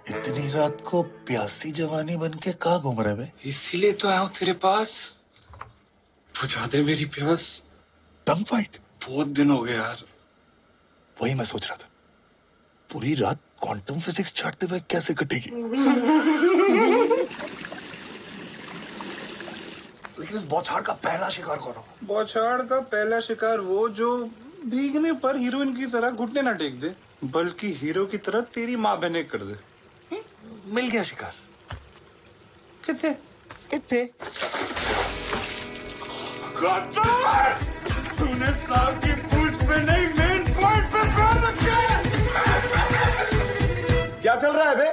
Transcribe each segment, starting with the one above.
इतनी रात को प्यासी जवानी बन के कहाँ घूम रहे बे? इसीलिए तो आया हूँ तेरे पास। बुझा दे मेरी प्यास। टंग फाइट? बहुत दिन हो गए यार। वही मैं सोच रहा था, पूरी रात क्वांटम फिजिक्स छाटते हुए कैसे कटेगी। लेकिन इस बौछार का पहला शिकार कौन होगा? बौछार का पहला शिकार वो जो भीगने पर हीरोइन की तरह घुटने ना टेक दे, बल्कि हीरो की तरह तेरी माँ बहने कर दे। मिल गया शिकार। कितने कितने? तूने सांप की पूंछ पे नहीं, मेन पॉइंट पे पैर रखे। क्या चल रहा है बे?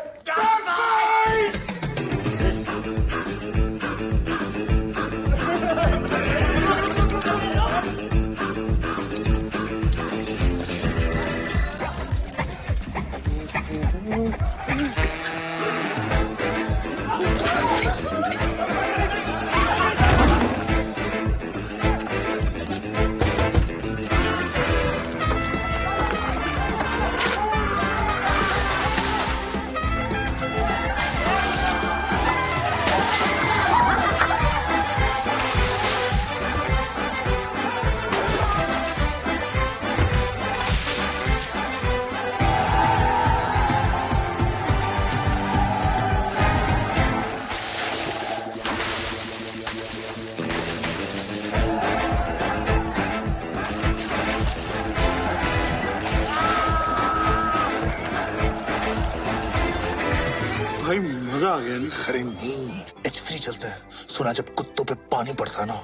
भाई मजा आ गया नहीं? अरे नहीं, H3 चलता है। सुना जब कुत्तों पे पानी पड़ता है ना,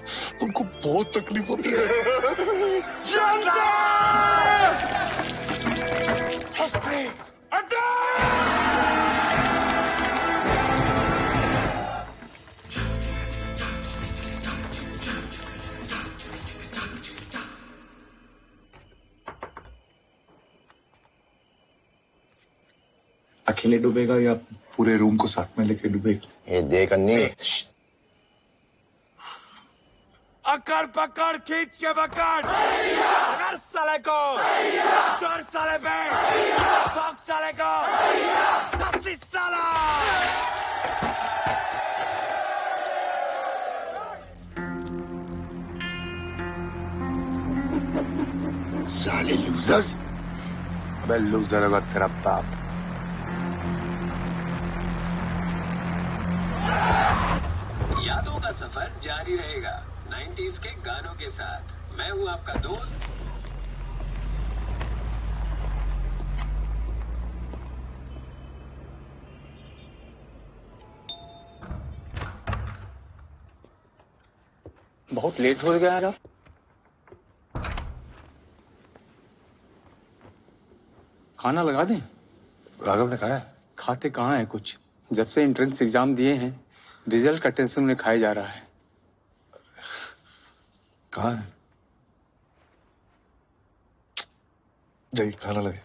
तो उनको बहुत तकलीफ होती है। H3! अकेले डूबेगा या पूरे रूम को साथ में लेके डूबेगा? ये देख अन्नी, अकड़ पकड़ खींच के पकड़, पकड़ साले को, चोर साले पे, ठोक साले को, दसी साला। साले लूजर्स। अबे लूजर होगा तेरा बाप। यादों का सफर जारी रहेगा 90s के गानों के साथ। मैं हूँ आपका दोस्त। बहुत लेट हो गया यार। खाना लगा दें? राघव ने कहा है। खाते कहाँ है कुछ। जब से एंट्रेंस एग्जाम दिए हैं, रिजल्ट का टेंशन उन्हें खाया जा रहा है। कहाँ है? जाइए खाना लगे।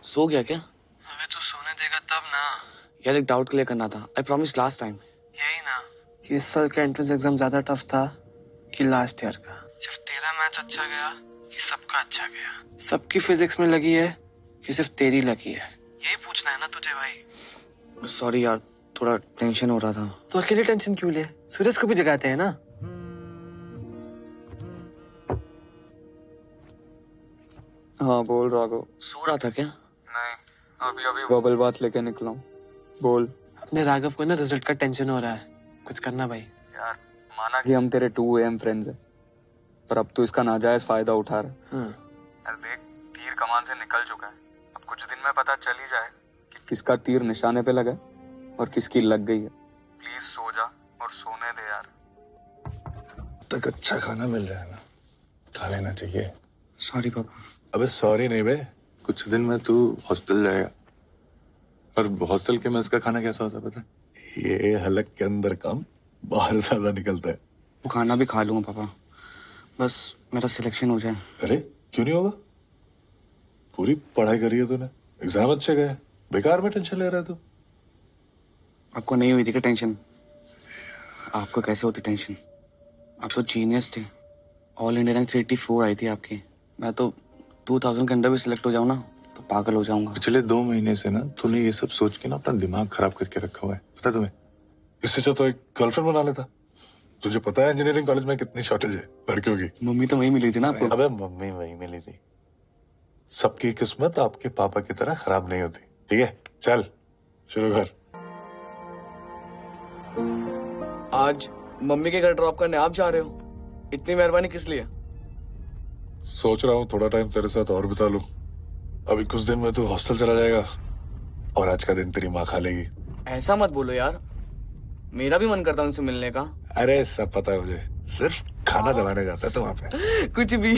सो गया क्या? अबे तू सोने देगा तब ना। यार एक डाउट क्लियर करना था। I promise last time. यही ना कि इस साल का एंट्रेंस एग्जाम ज्यादा टफ था कि लास्ट ईयर का? सिर्फ तेरा मैच अच्छा गया कि सबका अच्छा गया? सबकी फिजिक्स में लगी है कि सिर्फ तेरी लगी है? यही पूछना है ना तुझे भाई। सॉरी यार, थोड़ा टेंशन हो रहा था। तो अकेले टेंशन क्यों ले? सूरज को भी जगाते हैं ना। हाँ बोल राघव। सो रहा था क्या? नहीं, अभी अभी बबल बात लेके निकला हूँ। बोल। अपने राघव को ना रिजल्ट का टेंशन हो रहा है, कुछ करना भाई। यार माना कि हम तेरे 2 AM फ्रेंड्स हैं, पर अब तू इसका नाजायज फायदा उठा रहा है। हाँ। यार देख, तीर कमान से निकल चुका है। अब कुछ दिन में पता चल ही जाए कि किसका तीर निशाने पे लगा और किसकी लग गई है। प्लीज सो जा और सोने दे यार। तक अच्छा खाना मिल रहा है ना, खा लेना चाहिए। सॉरी पापा। अबे सॉरी नहीं बे, कुछ दिन में तू हॉस्टल जाएगा। और हॉस्टल के मेस का खाना कैसा होता है पता है? ये हलक के अंदर कम, बाहर ज्यादा निकलता है। वो खाना भी खा लूंगा पापा, बस मेरा सिलेक्शन हो जाए। अरे क्यों नहीं होगा? पूरी पढ़ाई करी है तूने, एग्जाम अच्छे गए, बेकार में टेंशन ले रहा है तू। आपको नहीं हुई थी क्या टेंशन? आपको कैसे होती टेंशन? आप तो जीनियस थे। ऑल इंडिया रैंक 384 आई थी आपकी। मैं तो 2000 के अंदर भी सिलेक्ट हो जाऊँ ना तो पागल हो जाऊंगा। पिछले 2 महीने से ना तूने ये सब सोच के ना अपना दिमाग खराब करके रखा हुआ है, पता है तुम्हें? इससे अच्छा तो एक गर्लफ्रेंड बना लेता। तुझे पता है इंजीनियरिंग कॉलेज में कितनी शॉर्टेज है लड़कियों की। मम्मी तो वहीं मिली थी ना आपको। अबे मम्मी वही मिली थी। सबकी किस्मत आपके पापा की तरह खराब नहीं होती। ठीक है, चल शुरू कर। आज मम्मी के घर ड्रॉप करने आप जा रहे हो? इतनी मेहरबानी किस लिए? सोच रहा हूँ थोड़ा टाइम तेरे साथ और बिता लूं। अभी कुछ दिन में तू हॉस्टल चला जाएगा और आज का दिन तेरी माँ खा लेगी। ऐसा मत बोलो यार, मेरा भी मन करता है उनसे मिलने का। अरे सब पता है मुझे, सिर्फ खाना दबाने जाता है तो वहां पे। कुछ भी।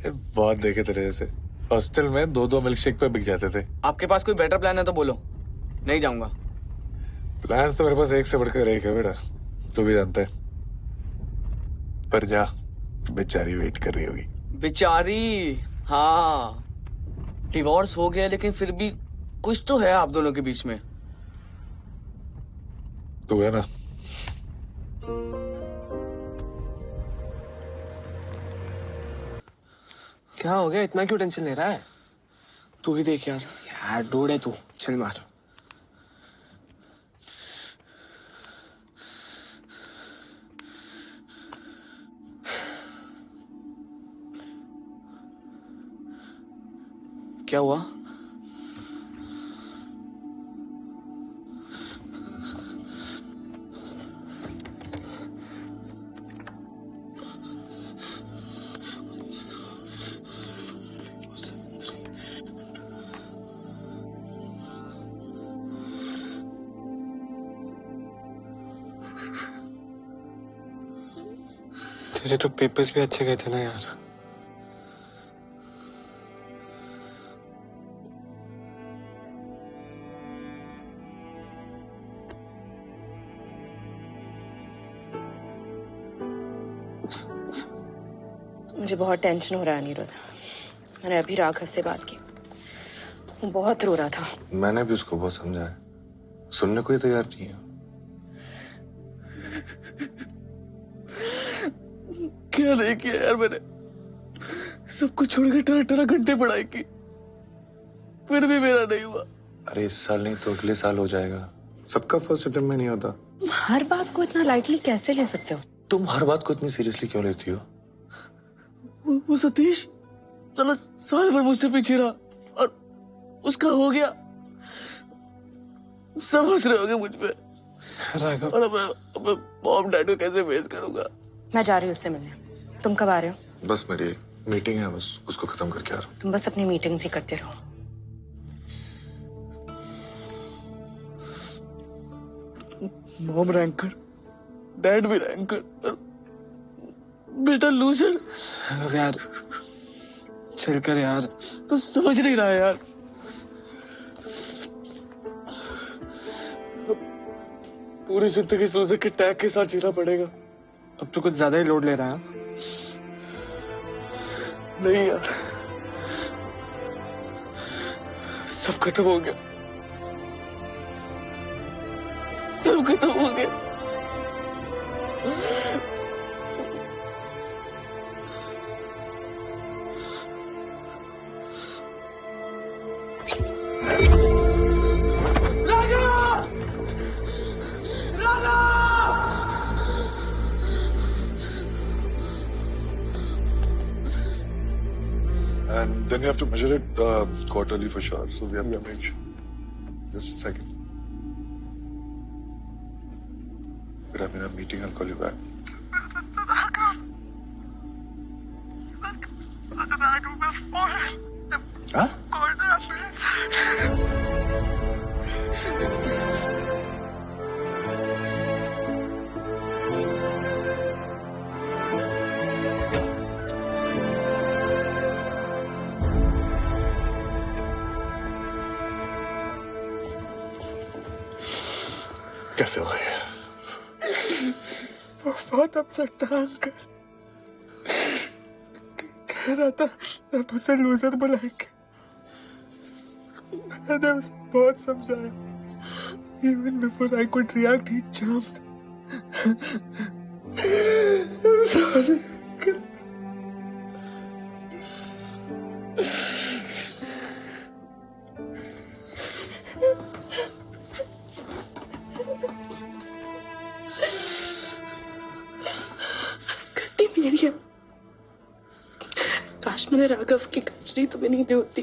बहुत देखे तेरे जैसे हॉस्टल में 2-2 मिल्कशेक पे बिक जाते थे। आपके पास कोई बेटर प्लान है तो बोलो, नहीं जाऊंगा। प्लान्स तो मेरे पास एक से बढ़कर एक है बेटा, तू भी जानता है। पर जा, बेचारी वेट कर रही होगी। बेचारी? हाँ, डिवोर्स हो गया लेकिन फिर भी कुछ तो है आप दोनों के बीच में। तू है ना। क्या हो गया, इतना क्यों टेंशन ले रहा है? तू ही देख यार। यार डूड है तू, चल मार। क्या हुआ? तेरे तो पेपर्स भी अच्छे गए थे ना यार। मुझे बहुत टेंशन हो रहा है अनिरुद्ध। मैंने अभी राघव से बात की, वो बहुत रो रहा था। मैंने भी उसको बहुत समझाया, सुनने को ही तैयार नहीं है। क्या नहीं किया यार मैंने, सब कुछ छोड़ के 18 घंटे पढ़ाई की, फिर भी मेरा नहीं हुआ। अरे इस साल नहीं तो अगले साल हो जाएगा। सबका फर्स्ट अटेम्प्ट में नहीं होता। हर बात को इतना लाइटली कैसे ले सकते हो? तुम हर बात को इतनी सीरियसली क्यों लेती हो? वो सतीश साला साल भर मुझसे पीछे रहा और उसका हो गया। सब हंस रहे होंगे मुझ पे। राघव, और मैं मॉम डैड को कैसे फेस करूंगा? मैं जा रही हूँ उससे मिलने। तुम कब आ रहे हो? बस मेरी एक मीटिंग है, बस उसको खत्म करके आ रहा हूँ। तुम बस अपनी मीटिंग्स ही करते रहो। मॉम रैंकर, डैड भी रैंकर, बेटा लूजर। अब यार चल कर यार। तू समझ नहीं रहा यार। पूरी जिंदगी लूजर के टैग के साथ जीना पड़ेगा। अब तो कुछ ज्यादा ही लोड ले रहा है। नहीं यार, सब खत्म हो गया, सब खत्म हो गया। And then you have to measure it quarterly for sure. So we have to make sure. Just a second. But I'm in a meeting. I'll call you back. Huh? कैसे हो गए? बहुत अपसेट था अंकल। कह रहा था अब उसे लूजर बुलाएंगे। मैंने उसे बहुत समझाया, Even before I could react, he jumped. I'm sorry. गलती मेरी है। काश मैंने राघव की कस्टडी तुम्हें नहीं दी होती।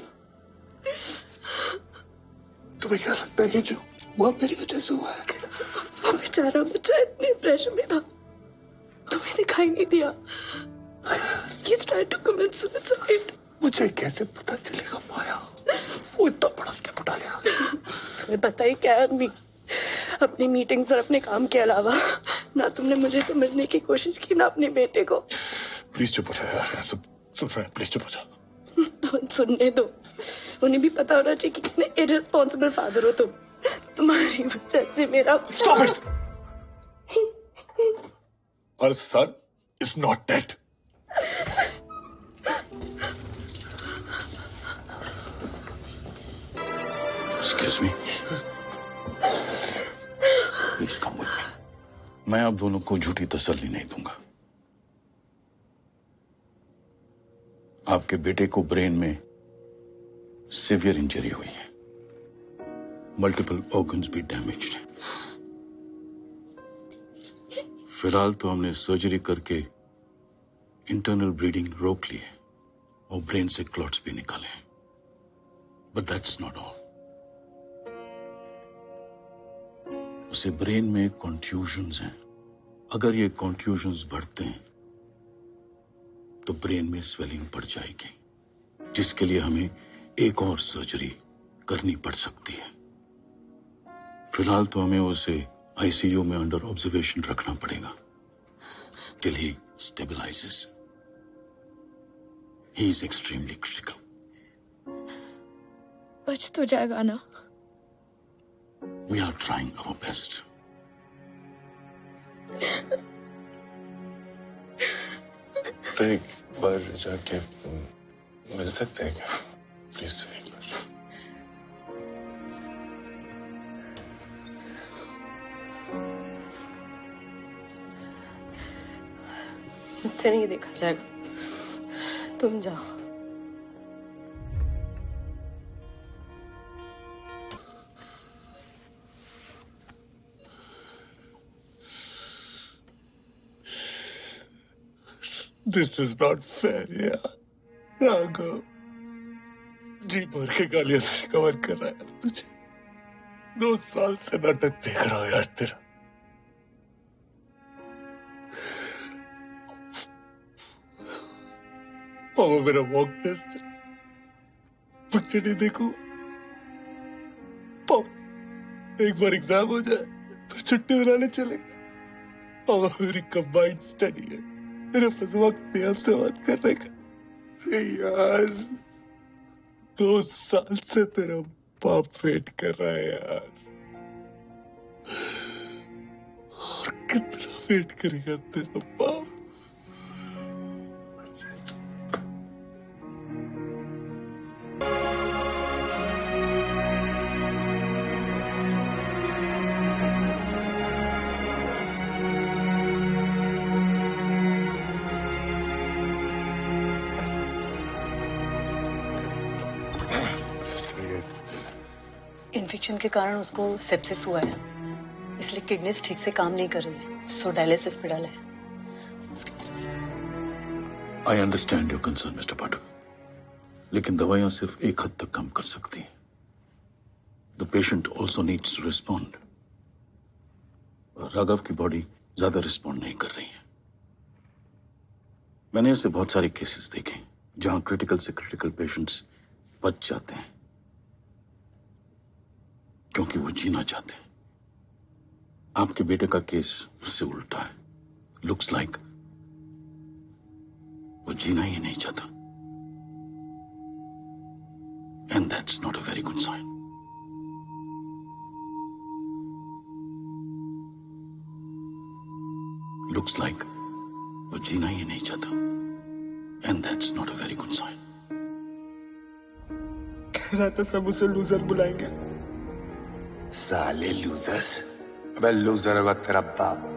तुम्हें क्या लगता है कि जो हुआ मेरी वजह से हुआ है? वो बेचारा बच्चा इतने प्रेशर में था, तुम्हें दिखाई नहीं दिया। He's trying to commit suicide. मुझे कैसे पता चलेगा माया? वो इतना बड़ा स्टेप उठा लिया। तुम्हें पता ही क्या है अम्मी, अपनी मीटिंग्स और अपने काम के अलावा ना तुमने मुझे समझने की कोशिश की ना अपने बेटे को। प्लीज चुप हो जा यार, सुन रहे हैं, प्लीज चुप हो जा। तो सुनने दो, उन्हें भी पता होना चाहिए कि कितने इररिस्पॉन्सिबल फादर हो तुम। तुम्हारी वजह से मेरा Stop it! Our son is not dead. Excuse me. Please come with me. मैं आप दोनों को झूठी तसल्ली नहीं दूंगा। आपके बेटे को ब्रेन में सीवियर इंजरी हुई है, मल्टीपल ऑर्गन्स भी डैमेज्ड हैं। फिलहाल तो हमने सर्जरी करके इंटरनल ब्लीडिंग रोक ली है और ब्रेन से क्लॉट्स भी निकाले हैं, बट दैट्स नॉट ऑल। उसे ब्रेन में कॉन्ट्यूजन्स हैं। अगर ये कॉन्ट्यूजन्स बढ़ते हैं तो ब्रेन में स्वेलिंग बढ़ जाएगी, जिसके लिए हमें एक और सर्जरी करनी पड़ सकती है। फिलहाल तो हमें उसे आईसीयू में अंडर ऑब्जर्वेशन रखना पड़ेगा till he stabilises. He is extremely critical. बच तो जाएगा ना? We are trying our best. तो एक बार जाके मिल सकते हैं क्या? प्लीज एक बार। मुझसे नहीं देखा जाएगा, तुम जाओ। This is not fair यार। राघव जी भर के गालियां से कवर कर रहा है तुझे। 2 साल से नाटक देख रहा हूं यार तेरा। और वो मेरा मॉक टेस्ट है, मुझे नहीं देखो। एक बार एग्जाम हो जाए फिर छुट्टी मनाने चलेगा। और मेरी कंबाइंड स्टडी है, मेरे पास वक्त नहीं आपसे बात करने का। यार 2 साल से तेरा बाप वेट कर रहा है यार, और कितना वेट करेगा तेरा बाप? इन्फेक्शन के कारण उसको सेप्सिस हुआ है, इसलिए किडनीज ठीक से काम नहीं कर रही है, सो डायलिसिस पे डाला है। I understand your concern mister Pathak, लेकिन दवाइयां सिर्फ एक हद तक काम कर सकती हैं। The patient also needs to respond. Raghav की बॉडी ज्यादा रिस्पॉन्ड नहीं कर रही है। मैंने ऐसे बहुत सारे केसेस देखे जहां क्रिटिकल से क्रिटिकल पेशेंट्स बच जाते हैं क्योंकि वो जीना चाहते हैं। आपके बेटे का केस उससे उल्टा है। लुक्स लाइक वो जीना ही नहीं चाहता, and that's not a very good sign. Looks like वो जीना ही नहीं चाहता, and that's not a very good sign. कह रहा था सब उसे लूजर बुलाएंगे, साले लूजर्स। अबे लूजर होगा तेरा बाप।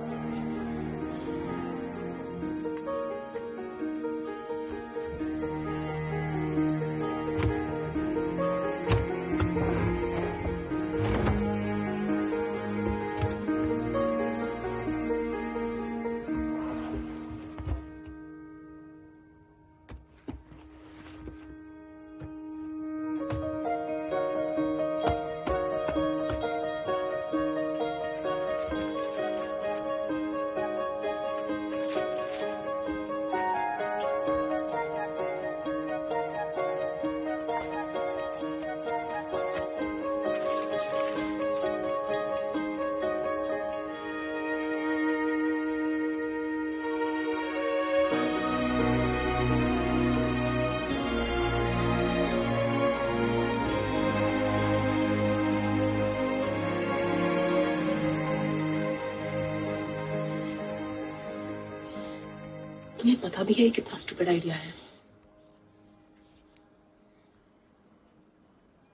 तुम्हें पता भी है कितना स्टूपिड आइडिया है?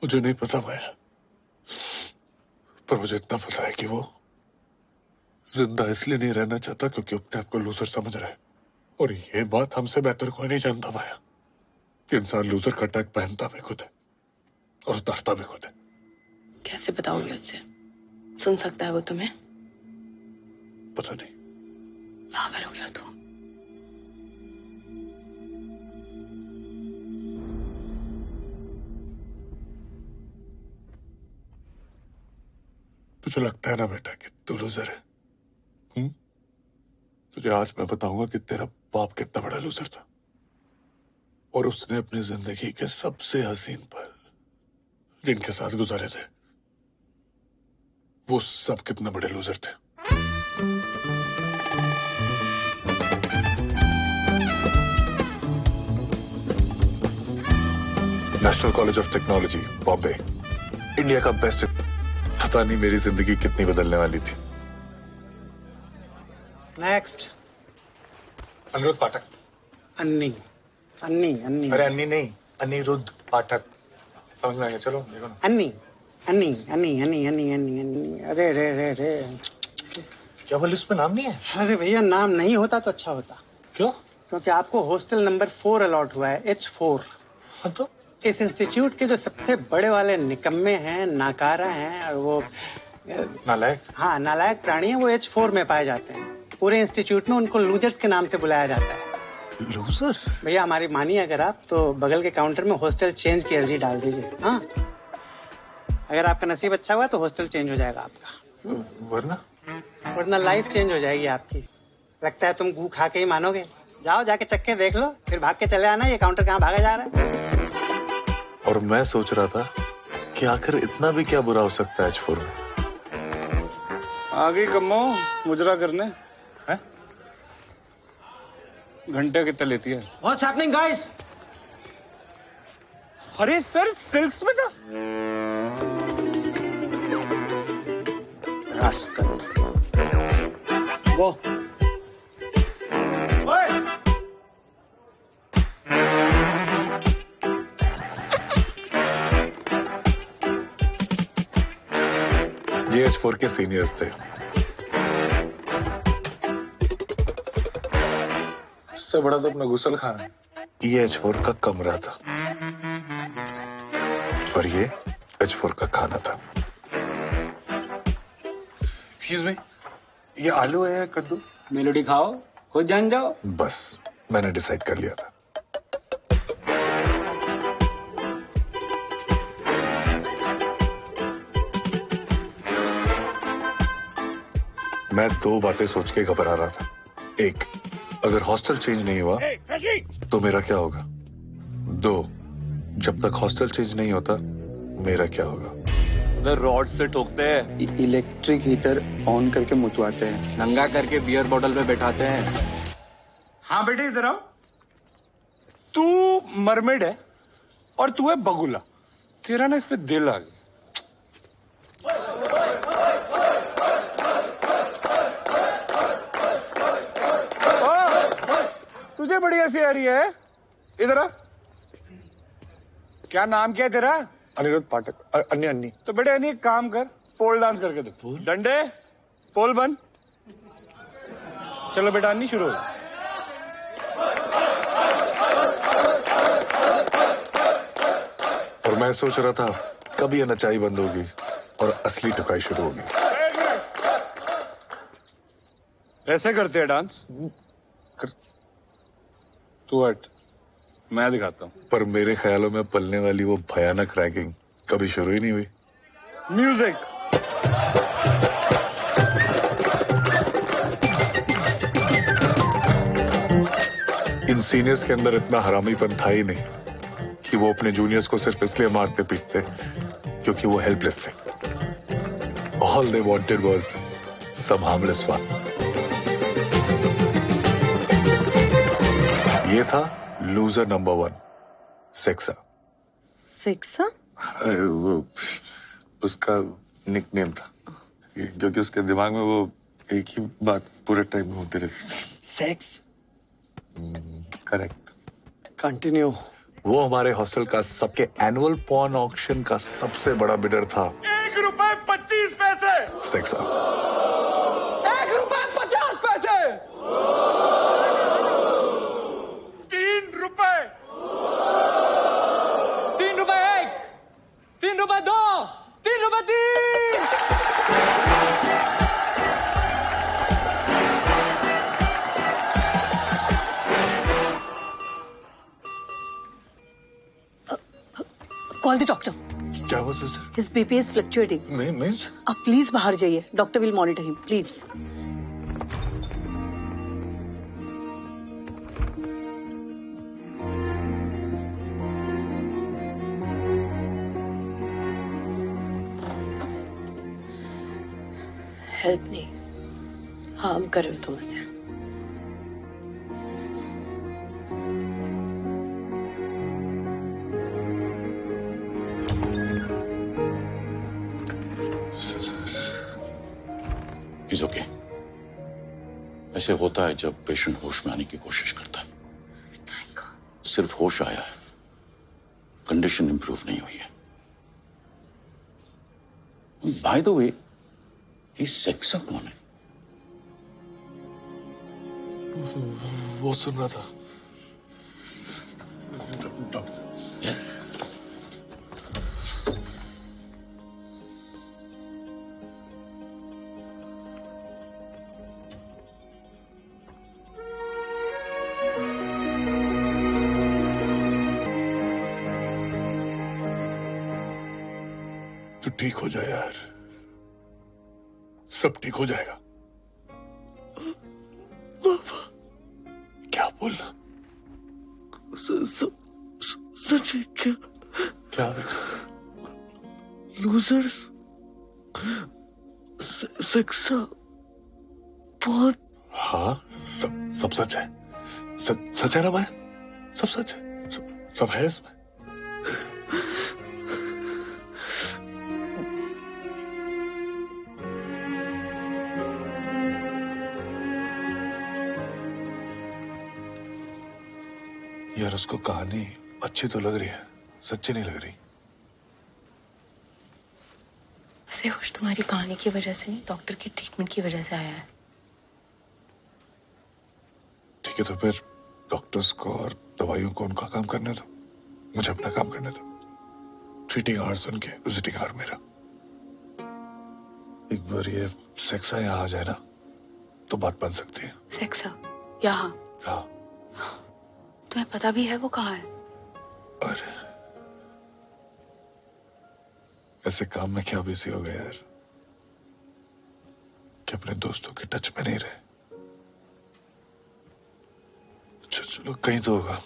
मुझे नहीं पता माया, पर मुझे इतना पता है कि वो जिंदा इसलिए नहीं रहना चाहता क्योंकि अपने आप को लूजर समझ रहा है। और ये बात हमसे बेहतर कोई नहीं जानता माया कि इंसान लूजर का टैग पहनता भी खुद है और उतारता भी खुद है। कैसे बताओगे उससे? सुन सकता है वो तुम्हें? पता नहीं। पागल हो गया तू। तुझे लगता है ना बेटा कि तू लूजर है? तुझे आज मैं बताऊंगा कि तेरा बाप कितना बड़ा लूजर था और उसने अपनी जिंदगी के सबसे हसीन पल जिनके साथ गुजारे थे वो सब कितने बड़े लूजर थे। National college of technology Bombay, India का बेस्ट। पता नहीं मेरी जिंदगी कितनी बदलने वाली थी। नेक्स्ट। अनिरुद्ध पाठक। अन्नी अन्नी अन्नी। अरे अन्नी नहीं, अनिरुद्ध पाठक। समझ में आ गया? चलो देखो ना। अन्नी अन्नी अन्नी अन्नी अन्नी अन्नी अन्नी। अरे रे रे रे, क्या बोल, इसमें नाम नहीं है? अरे भैया नाम नहीं होता तो अच्छा होता। क्यों? क्योंकि आपको हॉस्टल नंबर 4 अलॉट हुआ है, H4। हाँ तो इस इंस्टीट्यूट के जो सबसे बड़े वाले निकम्मे हैं, नाकारा हैं और वो नालायक, हाँ नालायक प्राणी हैं, वो H4 में पाए जाते हैं। पूरे इंस्टीट्यूट में उनको लूजर्स के नाम से बुलाया जाता है। लूजर्स? भैया हमारी मानिए अगर आप तो बगल के काउंटर में हॉस्टल चेंज की अर्जी डाल दीजिए। हाँ, अगर आपका नसीब अच्छा हुआ तो हॉस्टल चेंज हो जाएगा आपका। वरना लाइफ चेंज हो जाएगी आपकी। लगता है तुम गू खा के ही मानोगे। जाओ जाके चक्के देख लो, फिर भाग के चले आना। ये काउंटर कहाँ भागा जा रहा है? और मैं सोच रहा था कि आखिर इतना भी क्या बुरा हो सकता है H4 में। आ गई कम्मो मुजरा करने है? घंटे कितना लेती है? What's happening, guys? अरे सर सिल्क्स में था। रास्कल। वो ये H4 के सीनियर्स थे। इससे बड़ा तो अपना गुसल खाना है। ये H4 का कमरा था और ये H4 का खाना था। एक्सक्यूज मी, ये आलू है या कद्दू? मेलोडी खाओ, खुद जान जाओ। बस मैंने डिसाइड कर लिया था। मैं दो बातें सोच के घबरा रहा था। एक, अगर हॉस्टल चेंज नहीं हुआ तो मेरा क्या होगा? दो, जब तक हॉस्टल चेंज नहीं होता मेरा क्या होगा? रॉड से ठोकते हैं, इलेक्ट्रिक हीटर ऑन करके मुतवाते हैं, नंगा करके बियर बोतल पे बैठाते हैं। हाँ बेटे इधर आओ। तू मरमेड है और तू है बगुला। तेरा ना इस पे दिल आ गया। तुझे बड़ी हंसी आ रही है? इधर आ। क्या नाम क्या है तेरा? अनिरुद्ध पाठक। अन्नी अन्नी। तो बेटे अन्नी एक काम कर, पोल डांस करके दो। डंडे, पोल बंद। चलो बेटा, अन्नी शुरू हो। और मैं सोच रहा था कब ये नचाई बंद होगी और असली टुकाई शुरू होगी। ऐसे करते हैं डांस? तू हट, मैं दिखाता हूँ। पर मेरे ख्यालों में पलने वाली वो भयानक रैगिंग कभी शुरू ही नहीं हुई। म्यूजिक। इन सीनियर्स के अंदर इतना हरामीपन था ही नहीं कि वो अपने जूनियर्स को सिर्फ इसलिए मारते पीटते क्योंकि वो हेल्पलेस थे। All they wanted was some harmless fun. ये था लूजर नंबर 1, सेक्सा। सेक्सा? वो उसका निकनेम था क्योंकि उसके दिमाग में वो एक ही बात पूरे टाइम में होती रहती थी। सेक्स। करेक्ट। कंटिन्यू। वो हमारे हॉस्टल का सबके एनुअल पॉर्न ऑक्शन का सबसे बड़ा बिडर था। ₹1.25 सेक्सा। ₹1.50 ₹3 ₹1 ₹3 ₹2 ₹3 कॉल द डॉक्टर। क्या हुआ sister? His BP is fluctuating. Means? आप प्लीज बाहर जाइए, doctor will monitor him, please. Help नहीं, हार्म कर रहे हो तुम उसे। Is okay. ऐसे होता है जब पेशेंट होश में आने की कोशिश करता है। सिर्फ होश आया है, कंडीशन इंप्रूव नहीं हुई है। बाय द वे, ये सेक्सा कौन है? वो सुन रहा था। तो ठीक हो जाए यार, सब ठीक हो जाएगा। पापा क्या बोलना? सच है क्या? क्या? लूजर्स, सेक्सा, पॉर्न। हाँ, सब सच है। सच है ना भाई? सब सच है, सब है इसमें। यार उसको कहानी अच्छी तो लग रही है, सच्ची नहीं लग रही। उसे होश तुम्हारी कहानी की वजह से नहीं, डॉक्टर की ट्रीटमेंट की वजह से आया है। ठीक है, तो फिर डॉक्टर्स को और दवाइयों को उनका काम करने दो, मुझे अपना काम करने दो। ट्रीटिंग आवर्स उनके, विजिटिंग आवर मेरा। एक बार ये सेक्सा यहाँ आ जाए ना तो बात बन सकती है। सेक्सा यहाँ? हाँ। तुम्हें पता भी है वो कहाँ है? अरे ऐसे काम में क्या बिजी हो गए यार कि अपने दोस्तों के टच में नहीं रहे। चलो कहीं तो होगा,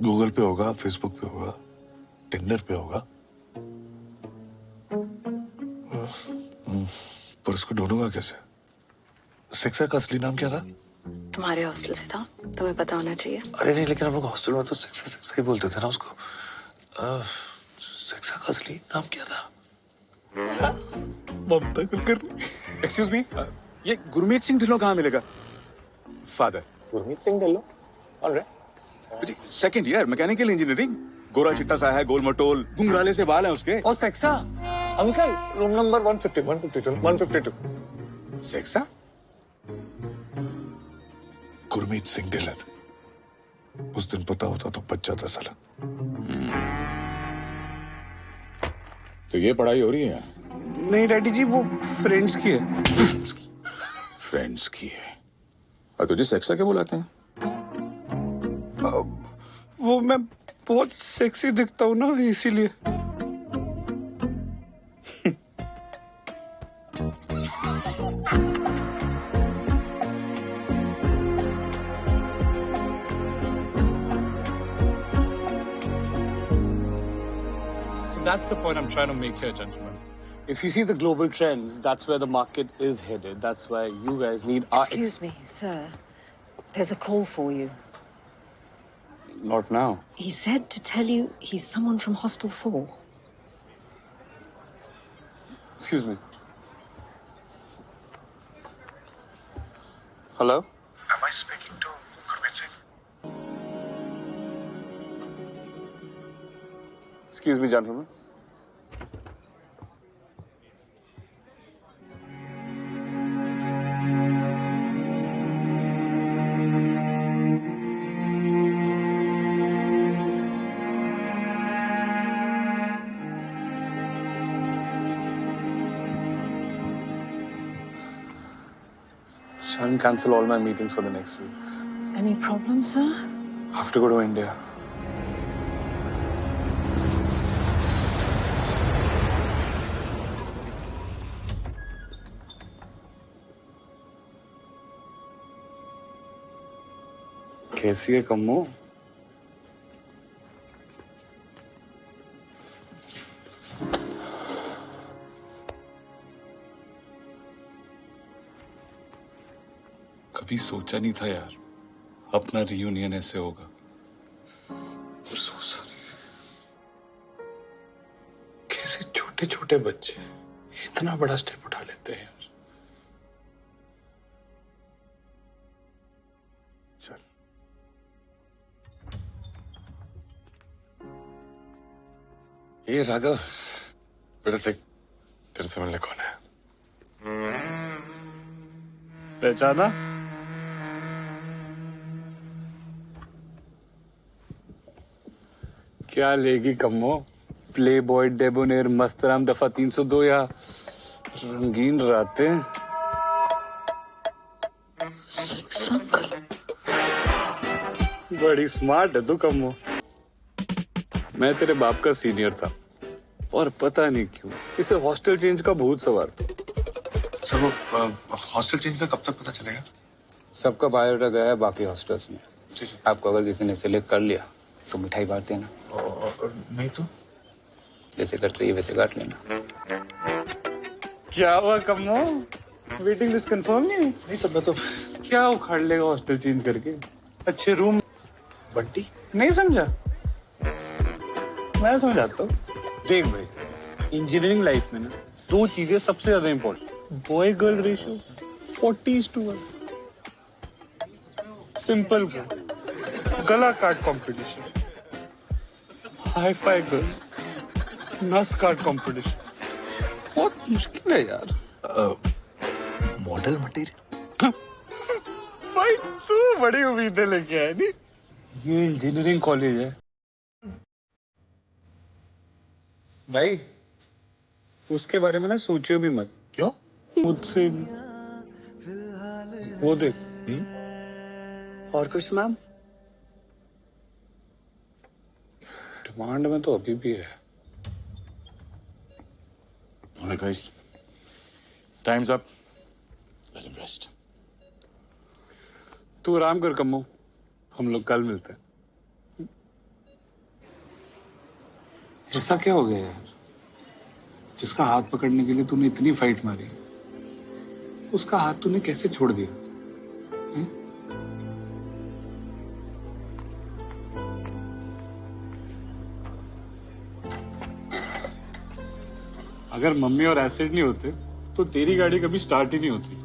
गूगल पे होगा, फेसबुक पे होगा, टिंडर पे होगा, पर उसको ढूंढूंगा कैसे? सेक्सा का असली नाम क्या था? तुम्हारे हॉस्टल से था, तुम्हें पता होना चाहिए। अरे नहीं, लेकिन हम लोग हॉस्टल में तो सेक्सा ही बोलते थे ना उसको। सेक्सा का असली नाम क्या था? ममता कुलकर्णी। एक्सक्यूज मी, ये गुरमीत सिंह ढिल्लों कहाँ मिलेगा? Father Gurmeet Singh Dhillon? Alright. Second year mechanical engineering. गोरा चिट्टा सा है, गोल मटोल, घुंघराले से बाल हैं उसके। और सेक्सा अंकल रूम नंबर 150, 152, 152. सेक्सा? गुरमीत सिंह ढिल्लन। उस दिन पता होता तो बच जाता साला। तो ये पढ़ाई हो रही है? नहीं डैडी जी, वो फ्रेंड्स की है। फ्रेंड्स की है। और तुझे सेक्सा क्या बुलाते हैं? वो मैं बहुत सेक्सी दिखता हूँ ना, इसीलिए। So that's the point I'm trying to make here, gentlemen. If you see the global trends, that's where the market is headed. That's why you guys need our... Excuse me, sir. There's a call for you. Not now. He said to tell you he's someone from Hostel 4. Excuse me. Hello? Am I speaking to Gurmeet Singh? Excuse me, gentlemen. Sharon, cancel all my meetings for the next week. Any problem, sir? I have to go to India. कैसी है कम्मो? कभी सोचा नहीं था यार अपना reunion ऐसे होगा। So sorry. कैसे छोटे छोटे बच्चे इतना बड़ा स्टेप उठा लेते हैं यार। चल। ये राघव, बेटा तेरे से मिलने कौन है? पहचाना? क्या लेगी कम्मो? प्ले बॉय डेबोनेर मस्तराम दफा 302 या रंगीन रातें? बड़ी स्मार्ट है तू कम्मो। मैं तेरे बाप का सीनियर था और पता नहीं क्यों इसे हॉस्टल चेंज का भूत सवार था। सर वो हॉस्टल चेंज का कब तक पता चलेगा? सबका बायोडाटा गया है बाकी हॉस्टल्स में। आपको अगर किसी ने सिलेक्ट कर लिया तो मिठाई बांट देना, और नहीं तो जैसे कट रही है वैसे काट लेना। क्या हुआ कम्मो? वेटिंग लिस्ट कंफर्म नहीं सब मैं तो क्या उखाड़ लेगा हॉस्टल चेंज करके? अच्छे रूम बंटी नहीं समझा? मैं समझाता हूँ। देख भाई, इंजीनियरिंग लाइफ में ना दो चीजें सबसे ज्यादा important, boy girl ratio 40:1। Simple गला काट कंपटीशन, हाई फाई गर्ल नस काट कंपटीशन। बहुत मुश्किल है यार। मॉडल मटेरियल भाई तू बड़ी उम्मीदें लेके आया नहीं। ये इंजीनियरिंग कॉलेज है भाई, उसके बारे में ना सोचियो भी मत। क्यों? मुझसे वो देख। और कुछ मैम? डिमांड में तो अभी भी है। Alright guys, time's up. Let him rest. तू आराम कर कम्मो, हम लोग कल मिलते हैं। ऐसा क्या हो गया यार? जिसका हाथ पकड़ने के लिए तूने इतनी फाइट मारी, उसका हाथ तूने कैसे छोड़ दिया? हैं? अगर मम्मी और एसिड नहीं होते तो तेरी गाड़ी कभी स्टार्ट ही नहीं होती।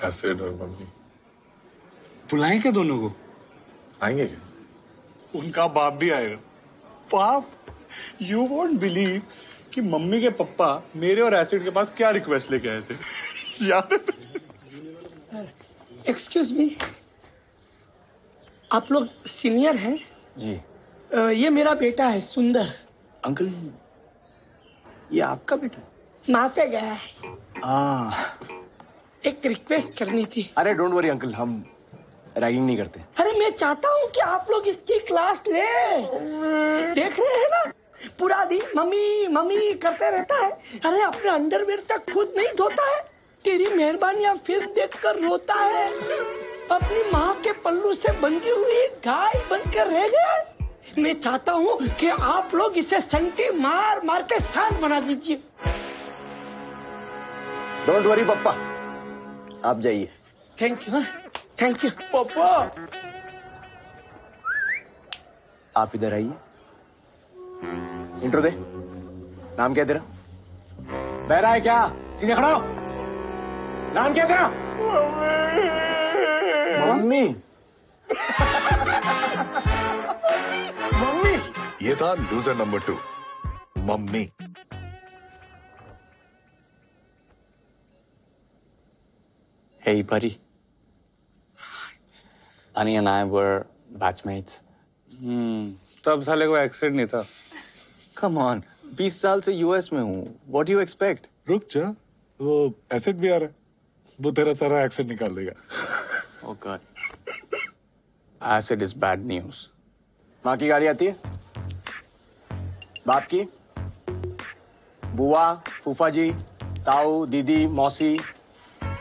एसिड और मम्मी बुलाएं क्या दोनों को? आएंगे क्या? उनका बाप भी आएगा। बाप? यू वोंट बिलीव कि मम्मी के पप्पा मेरे और एसिड के पास क्या रिक्वेस्ट लेके आए थे। याद है? एक्सक्यूज मी, आप लोग सीनियर हैं? जी। ये मेरा बेटा है सुंदर। अंकल, ये आपका बेटा? माँ पे गया है। एक रिक्वेस्ट करनी थी। अरे डोंट वरी अंकल, हम रैगिंग नहीं करते। अरे मैं चाहता हूँ कि आप लोग इसकी क्लास ले। देख रहे हैं ना, पूरा दिन मम्मी मम्मी करते रहता है। अरे अपने अंडरवेयर तक खुद नहीं धोता है। तेरी मेहरबानियां फिल्म देखकर रोता है। अपनी माँ के पल्लू से बंधी हुई गाय बनकर रह गया। मैं चाहता हूँ कि आप लोग इसे संटी मार मार के शांत बना दीजिए। डोंट वरी पप्पा, आप जाइए। थैंक यू, थैंक यू पापा। आप इधर आइए, इंट्रो दे। नाम क्या तेरा? बहरा है क्या? सीधे खड़ा हो। नाम क्या तेरा? मम्मी। मम्मी। ये था loser number 2, mummy. Hey, buddy. Annie and I were batchmates. तब साले को एक्सीडेंट नहीं था। Come on, 20 साल से यूएस में हूँ। What do you expect? रुक जा, वो एसिड भी आ रहा है, वो तेरा सारा एक्सेंट निकाल देगा। Oh God. Acid is bad news. माँ की गाड़ी आती है? बाप की? बुआ, फूफा जी, ताऊ, दीदी, मौसी।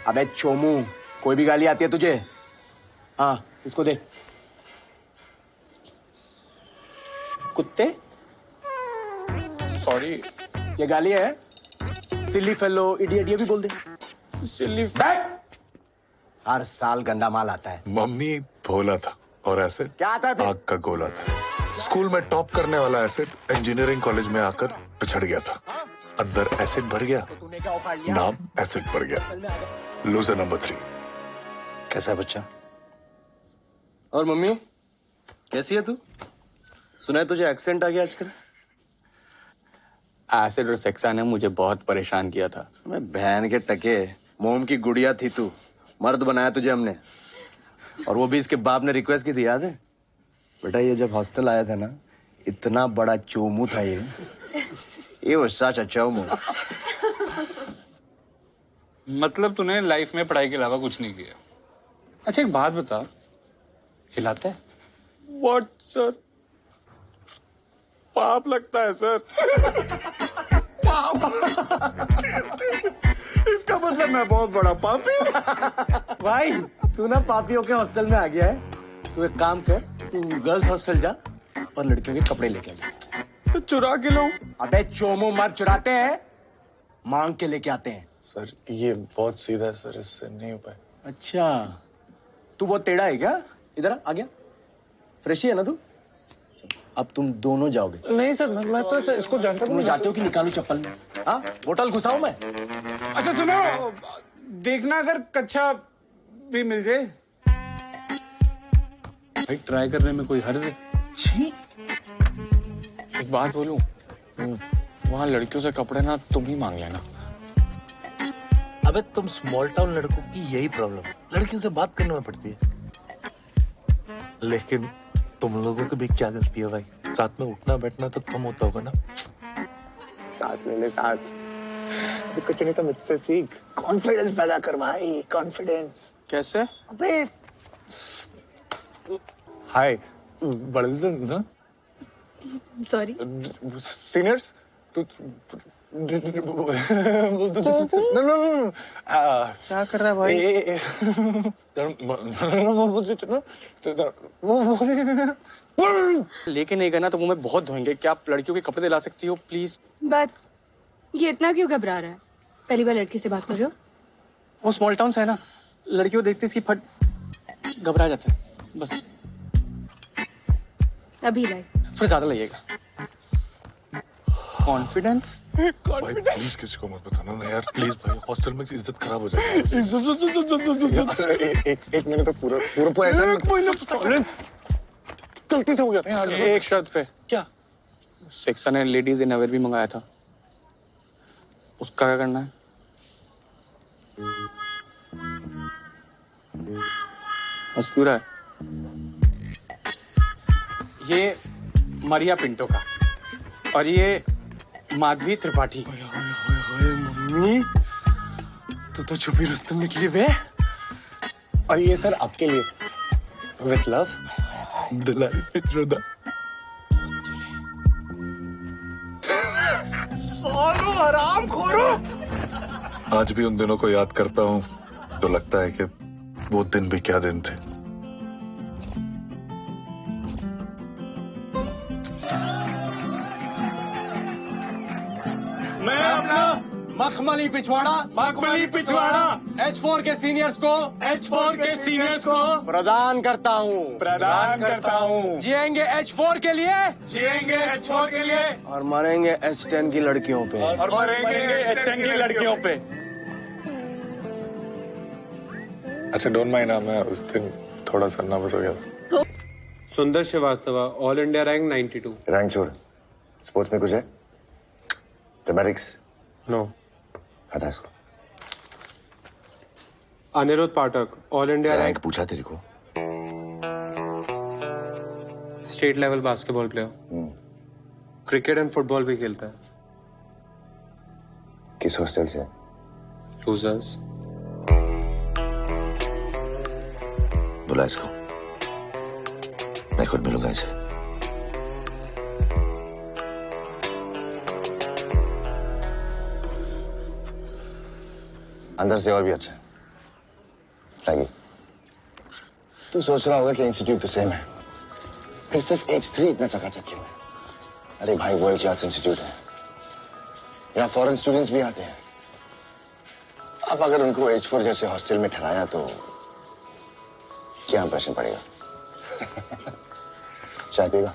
अबे चोमू, कोई भी गाली आती है तुझे? हाँ, इसको दे। कुत्ते? सॉरी। ये गाली है? सिली फेलो, इडियट, ये भी बोल दे। सिली। हर साल गंदा माल आता है। मम्मी भोला था और एसिड क्या आता है? आग का गोला था। स्कूल में टॉप करने वाला एसिड इंजीनियरिंग कॉलेज में आकर पिछड़ गया था। अंदर एसिड भर गया, नाम एसिड पड़ गया। Loser number 3। कैसा बच्चा? और मम्मी कैसी है तू? सुना है तुझे एक्सीडेंट आ गया आजकल? एसिड और सेक्सा ने मुझे बहुत परेशान किया था। मैं बहन के टके, मोम की गुड़िया थी तू। मर्द बनाया तुझे हमने, और वो भी इसके बाप ने रिक्वेस्ट की थी, याद है? बेटा ये जब हॉस्टल आया था ना, इतना बड़ा चोमू था ये वो सच अच्छा चोमू। मतलब तूने लाइफ में पढ़ाई के अलावा कुछ नहीं किया? अच्छा एक बात बता, हिलाता है? What sir? पाप लगता है सर। इसका मतलब मैं बहुत बड़ा पापी। भाई तू ना पापियों के हॉस्टल में आ गया है। तू एक काम कर, तू गर्ल्स हॉस्टल जा और लड़कियों के कपड़े लेके आ। तो चुरा के लो। अबे चोमो मर्द चुराते हैं, मांग के लेके आते हैं। सर ये बहुत सीधा है सर, इससे नहीं हो पाए। अच्छा तू बहुत टेढ़ा है क्या? इधर आ गया, फ्रेश ही है ना तू? अब तुम दोनों जाओगे। नहीं सर, मैं तो इसको जानता हूँ। जाते हो कि निकालू चप्पल में? हाँ, बोतल घुसाऊं मैं? अच्छा सुनो, देखना अगर कच्चा भी मिल जाए। भाई ट्राई करने में कोई हर्ज है? एक बात बोलूं, वहाँ लड़कियों से कपड़े ना तुम ही मांग लेना। अबे तुम स्मॉल टाउन लड़कों की यही प्रॉब्लम है, लड़कियों से बात करने में पड़ती है। लेकिन तुम लोगों की भी क्या गलती है भाई, साथ में उठना बैठना तो कम होता होगा ना? सांस ले ले सांस, कुछ नहीं तो मुझसे सीख। कॉन्फिडेंस पैदा कर भाई, कॉन्फिडेंस। कैसे? अबे हाय, बड़े ना सॉरी सीनियर्स तो क्या कर रहा है भाई? लेके नहीं गए ना तो मुंह में बहुत धोएंगे। क्या आप लड़कियों के कपड़े दिला सकती हो प्लीज? बस ये इतना क्यों घबरा रहा है? पहली बार लड़की से बात कर रहे हो? वो स्मॉल टाउन से है ना, लड़कियों देखते इसकी फट घबरा जाता है बस। अभी लाई। फिर ज्यादा लगेगा। कॉन्फिडेंस? भाई प्लीज किसी को मत बताना ना यार, प्लीज भाई, हॉस्टल में इज्जत खराब हो जाएगी। एक महीने तो पूरा ऐसा गलती से हो गया। एक शर्त पे। क्या? शिक्षा ने लेडीज इनअवेयर भी मंगाया था, उसका क्या करना है? बस पूरा है। ये मरिया पिंटो का और ये माधवी त्रिपाठी। मम्मी तू तो छुपी रुस्तम निकली बे। और ये सर आपके लिए विथ लव दुलारी पित्रोदा। सोनू हराम खोरो। आज भी उन दिनों को याद करता हूँ तो लगता है कि वो दिन भी क्या दिन थे। मैं अपना मखमली पिछवाड़ा H4 के सीनियर्स को प्रदान करता हूँ। जिएंगे H4 के लिए और मरेंगे H10 की लड़कियों पे। अच्छा डोंट माइंड, मैं उस दिन थोड़ा सा नर्वस हो गया था। Sundar Srivastava, all India rank 92। Rank छोड़, स्पोर्ट्स में कुछ है? ड्रामेटिक्स? नो। हटा इसको। Aniruddh Pathak, all India rank पूछा तेरे को? State level basketball player, cricket and football भी खेलता है। किस हॉस्टल से? लूजर्स। बुला इसको, मैं खुद मिलूंगा इसे। अंदर से और भी अच्छा है। रागी, तू सोच रहा होगा कि इंस्टीट्यूट तो सेम है, फिर सिर्फ H3 इतना चकाचक क्यों है? अरे भाई, वर्ल्ड क्लास इंस्टीट्यूट है, यहाँ फॉरेन स्टूडेंट्स भी आते हैं। अब अगर उनको H4 जैसे हॉस्टल में ठहराया तो क्या इंप्रेशन पड़ेगा? चाय पीगा?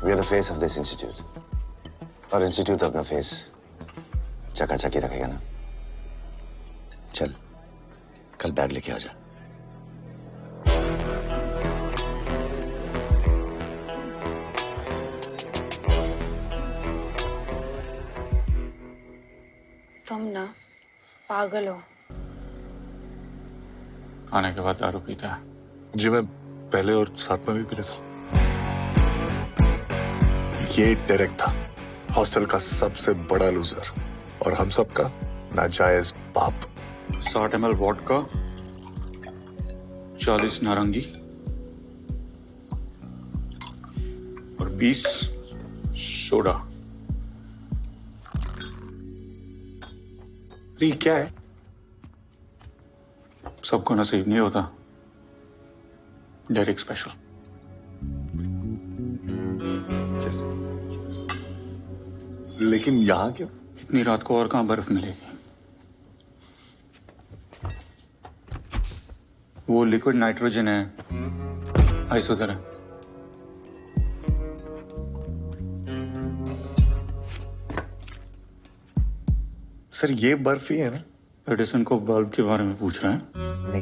We are the face of this institute. और इंस्टीट्यूट अपना फेस चकाचक रखेगा ना। चल, कल बैग लेके आ जा। तुम ना पागल हो। खाने के बाद दारू पीता है? जी मैं पहले और साथ में भी पी लेता हूँ। ये डेरेक था, हॉस्टल का सबसे बड़ा लूजर और हम सबका नाजायज बाप। 60 ml वोडका, 40 नारंगी और 20 सोडा। ये क्या है? सबको नसीब नहीं होता, डेरेक स्पेशल। लेकिन यहाँ क्यों? इतनी रात को और कहाँ बर्फ मिलेगी? वो लिक्विड नाइट्रोजन है, आइसोदर है। सर ये बर्फ ही है ना? एडिसन को बल्ब के बारे में पूछ रहा है? नहीं।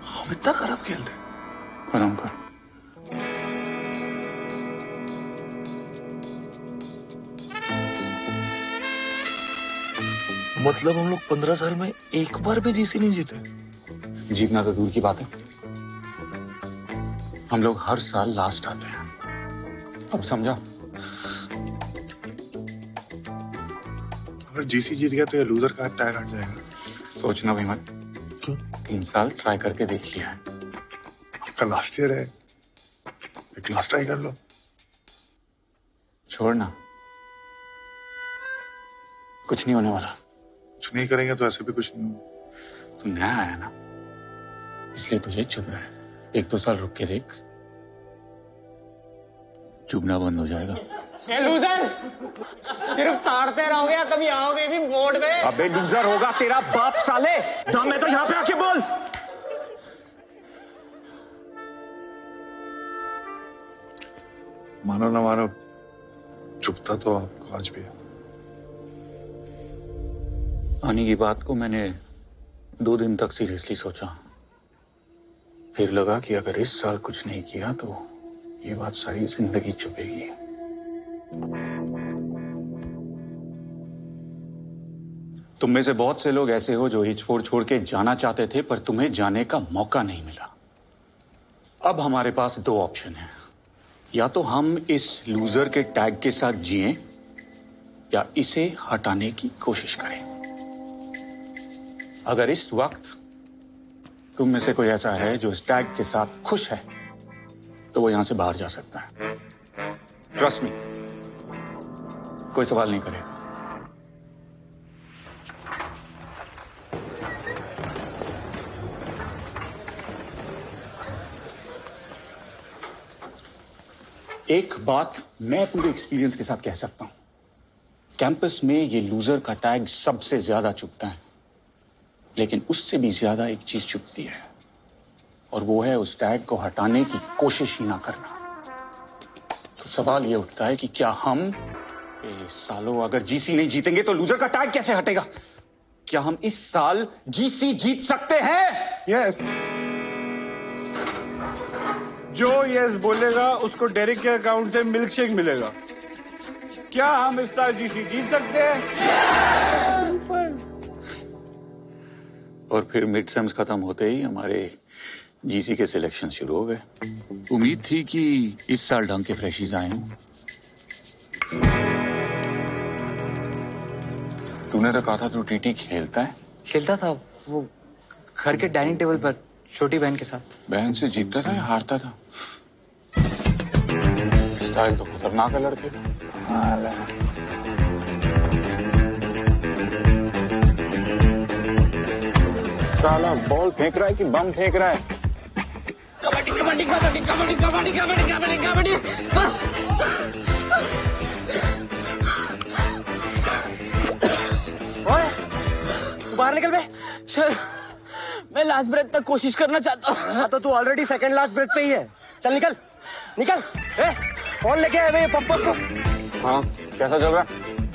हम इतना खराब खेलते? आराम कर। मतलब हम लोग 15 साल में एक बार भी जीसी नहीं जीते? जीतना तो दूर की बात है, हम लोग हर साल लास्ट आते हैं। अब समझा? अगर जीसी जीत गया तो ये लूजर का टायर हट जाएगा। सोचना भी मत। क्यों? 3 साल ट्राई करके देख लिया है। आपका लास्ट ईयर है, एक लास्ट ट्राई कर लो। छोड़ना, कुछ नहीं होने वाला। कुछ नहीं करेंगे तो ऐसे भी कुछ नहीं होगा। तू नया आया ना, इसलिए तुझे चुभ रहा है। 1-2 साल रुक के देख, चुभना बंद हो जाएगा। ये लूजर्स सिर्फ ताड़ते रहोगे या कभी आओगे भी बोर्ड में? अबे लूजर होगा तेरा बाप साले। दम है तो यहाँ पे आके बोल। मानो ना मानो चुपता तो आपको आज भी है। आने की बात को मैंने 2 दिन तक सीरियसली सोचा, फिर लगा कि अगर इस साल कुछ नहीं किया तो ये बात सारी जिंदगी चुभेगी। तुम में से बहुत से लोग ऐसे हो जो हिचफोड़ छोड़ के जाना चाहते थे, पर तुम्हें जाने का मौका नहीं मिला। अब हमारे पास 2 ऑप्शन हैं, या तो हम इस लूजर के टैग के साथ जिएं या इसे हटाने की कोशिश करें। अगर इस वक्त तुम में से कोई ऐसा है जो इस टैग के साथ खुश है तो वो यहां से बाहर जा सकता है। ट्रस्ट मी, कोई सवाल नहीं करेगा। एक बात मैं पूरे एक्सपीरियंस के साथ कह सकता हूं, कैंपस में ये लूजर का टैग सबसे ज्यादा चुभता है, लेकिन उससे भी ज्यादा एक चीज चुभती है, और वो है उस टैग को हटाने की कोशिश ही ना करना। तो सवाल ये उठता है कि क्या हम सालों अगर जीसी नहीं जीतेंगे तो लूजर का टैग कैसे हटेगा? क्या हम इस साल जीसी जीत सकते हैं? यस। जो यस बोलेगा उसको डेरिक के अकाउंट से मिल्क शेक मिलेगा। क्या हम इस साल जीसी जीत सकते हैं? और फिर मिड सेम्स खत्म होते ही हमारे जीसी के सिलेक्शन शुरू हो गए। उम्मीद थी कि इस साल ढंग के फ्रेशीज आए हों। तूने तो कहा था तू टीटी खेलता है। खेलता था वो घर के डाइनिंग टेबल पर छोटी बहन के साथ। बहन से जीतता था या हारता था? स्टाइल तो खतरनाक है लड़के का। साला बॉल फेंक रहा है कि बम फेंक रहा है? कबड्डी कबड्डी कबड्डी कबड्डी कबड्डी कबड्डी कबड्डी कबड्डी बस। ओए, तू बाहर निकल बे। सर, मैं लास्ट ब्रेथ तक कोशिश करना चाहता हूँ। हाँ तो तू ऑलरेडी सेकंड लास्ट ब्रेथ पे ही है। चल निकल निकल। कौन लेके आए भाई पप्पा को? हाँ, कैसा चल रहा है?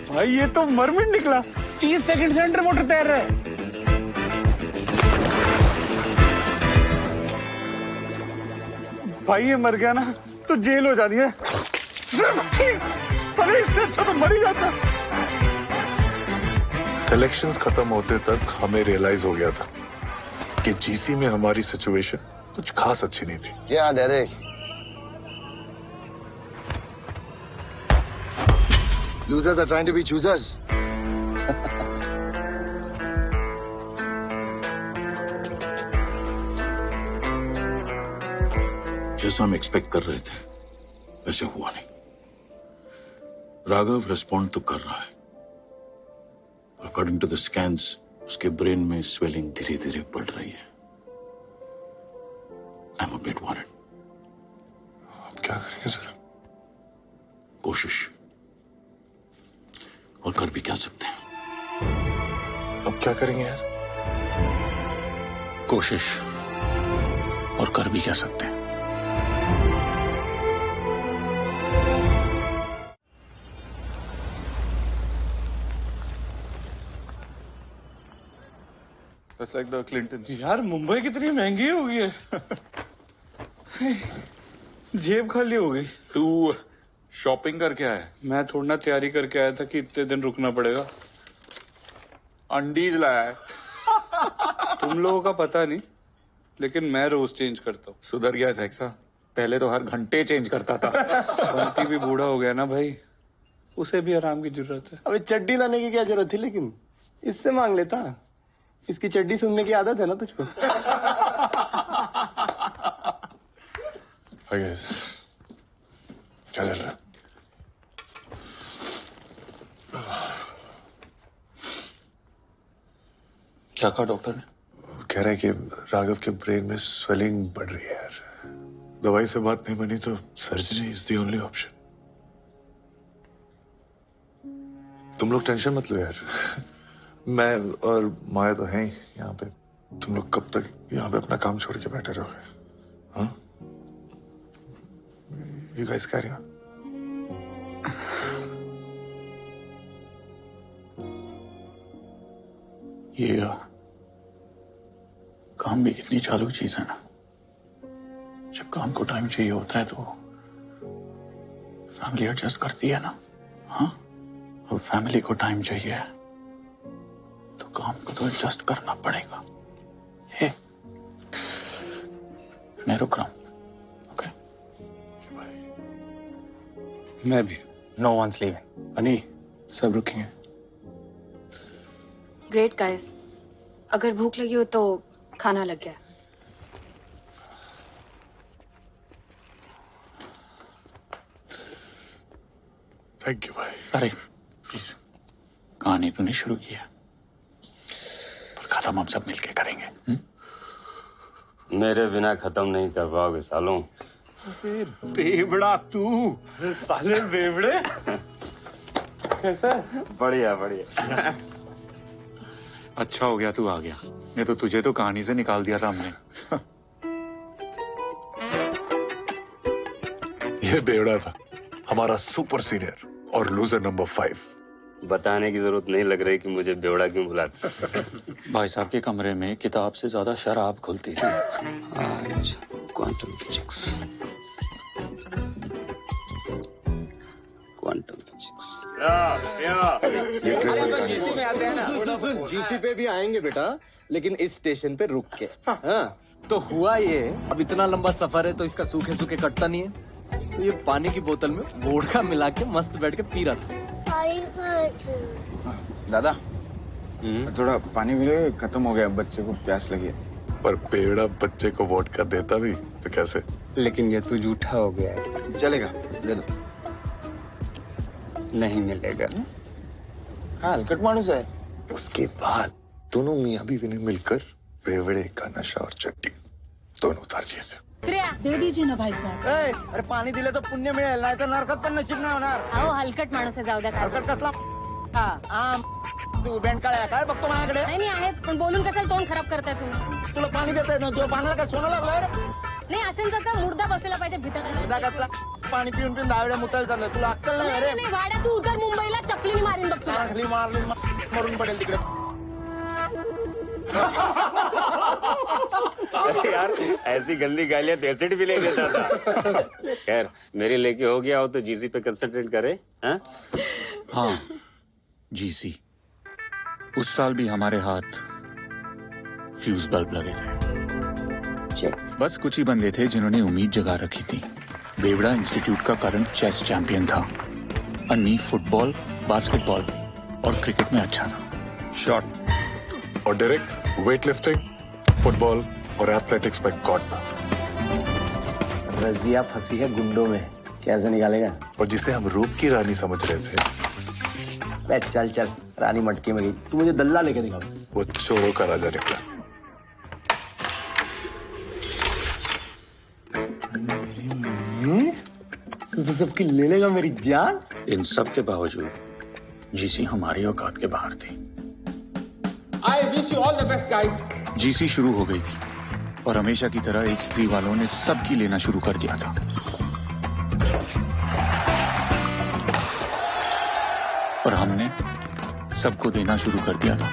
भाई ये तो मरमिट निकला। 30 सेकंड से अंडर वाटर तैर रहा है। भाई ये मर गया ना तो जेल हो जानी है। साले इससे अच्छा तो मर ही जाता। सिलेक्शंस खत्म होते तक हमें रियलाइज हो गया था कि जीसी में हमारी सिचुएशन कुछ खास अच्छी नहीं थी। क्या Derek? Losers are trying to be choosers. जैसा हम एक्सपेक्ट कर रहे थे वैसे हुआ नहीं। राघव रिस्पॉन्ड तो कर रहा है। अकॉर्डिंग टू द स्कैन्स उसके ब्रेन में स्वेलिंग धीरे धीरे बढ़ रही है। I am a bit worried. अब क्या करेंगे सर? कोशिश, और कर भी क्या सकते हैं। अब क्या करेंगे यार? कोशिश, और कर भी क्या सकते हैं। Just like the Clintons. यार मुंबई कितनी महंगी हो गई है। जेब खाली हो गई। तू शॉपिंग करके आया? मैं थोड़ा ना तैयारी करके आया था कि इतने दिन रुकना पड़ेगा। अंडीज लाया है। तुम लोगों का पता नहीं, लेकिन मैं रोज चेंज करता हूँ। सुधर गया जैक्सा, पहले तो हर घंटे चेंज करता था। बंटी भी बूढ़ा हो गया ना भाई, उसे भी आराम की जरूरत है। अबे चड्डी लाने की क्या जरूरत थी, लेकिन इससे मांग लेता। इसकी चड्डी सुनने की आदत है ना तुझको। क्या चल रहा है? क्या कहा डॉक्टर ने? कह रहा है कि राघव के ब्रेन में स्वेलिंग बढ़ रही है यार। दवाई से बात नहीं बनी तो surgery is the only option. तुम लोग टेंशन मत लो यार। मैं और माया तो हैं ही यहाँ पे। तुम लोग कब तक यहाँ पे अपना काम छोड़ के बैठे रहोगे? हाँ? You guys carry on. ये काम भी कितनी चालू चीज है ना। जब काम को टाइम चाहिए होता है तो फैमिली एडजस्ट करती है ना। हाँ, और फैमिली को टाइम चाहिए तो काम को तो एडजस्ट करना पड़ेगा। हे, मैं रुक रहा हूं। ओके, मैं भी। No one's leaving. अनी, सब रुकेंगे। ग्रेट गाइस, अगर भूख लगी हो तो खाना लग गया। थैंक यू भाई। अरे प्लीज, कहानी तूने शुरू किया पर खत्म हम सब मिलके करेंगे। मेरे बिना खत्म नहीं कर पाओगे सालों। बेवड़ा तू, साले बेवड़े। कैसा? बढ़िया बढ़िया। अच्छा हो गया तू आ गया, नहीं तो तुझे तो कहानी से निकाल दिया था हमने। ये बेवड़ा था, हमारा सुपर सीनियर और लूजर नंबर 5। बताने की जरूरत नहीं लग रही कि मुझे बेवड़ा क्यों बुलाते। भाई साहब के कमरे में किताब से ज्यादा शराब खुलती थी। Quantum physics, quantum physics. GC पे भी आएंगे बेटा, लेकिन इस स्टेशन पे रुक के। हाँ, तो हुआ ये, अब इतना लंबा सफर है तो इसका सूखे सूखे कटता नहीं है, तो ये पानी की बोतल में वोडका मिला के मस्त बैठ के पी रहा था। दादा थोड़ा पानी मिले, खत्म हो गया, बच्चे को प्यास लगी है। पर बेवड़ा बच्चे को वोट कर देता भी तो कैसे? लेकिन ये तो झूठा हो गया है। चलेगा, ले दो। नहीं मिलेगा। हाँ, हलकट मानुस है। उसके बाद दोनों मियाँ बीवी ने मिलकर बेवड़े का नशा और चट्टी दोनों उतार दिए से। दे दीजिए ना भाई साहब। अरे पाणी दिले तर पुण्य मिळेल, नाही तर नरकात पण नशीब नाही होणार. अहो हलकट माणूस आहे, जाऊ द्या. हलकट कसला? तू बेंडकाळ्या काय बघतो माझ्याकडे? नाही नाही आहेच, पण बोलून कशाला तोंड खराब करताय तुम्ही? तुला पाणी देता येत ना, तुझ्या पाण्याला काय सोनं लागलंय रे? नाही अशांचा तर मुर्दा बसवला पाहिजे भीतर. मुर्दा कसला? पाणी पिऊन पिऊन दहा वेळा मुतायला चाललंय, तुला अक्कल नाही रे? नाही भाड्या, तू उतर मुंबईला, चपलीने मारीन बघ तुला. चांगली मारली मरून पडेल तिकडे. अरे यार, ऐसी गंदी गालियां तेलसेट भी ले लेता था। खैर, मेरे लेके हो गया हो तो जीसी पे कंसंट्रेट करे। हाँ, जीसी। उस साल भी हमारे हाथ फ्यूज बल्ब लगे थे। बस कुछ ही बंदे थे जिन्होंने उम्मीद जगा रखी थी। बेवड़ा इंस्टीट्यूट का करंट चेस चैंपियन था। अन्नी फुटबॉल, बास्केटबॉल और क्रिकेट में अच्छा था। शॉट और डायरेक्ट वेटलिफ्टिंग, फुटबॉल और एथलेटिक्स में गॉड था। रजिया फंसी है गुंडों में, कैसे निकालेगा? और जिसे हम रूप की रानी समझ रहे थे, चल चल, रानी मटकी में गई। तू मुझे दल्ला लेके दिखा बस। वो चोरों का राजा निकला। तू सबकी ले लेगा मेरी जान। इन सब के बावजूद जीसी हमारी औकात के बाहर थी। I wish you all the best, guys. GC शुरू हो गई थी और हमेशा की तरह एक स्त्री वालों ने सबकी लेना शुरू कर दिया था। और हमने सबको देना शुरू कर दिया था।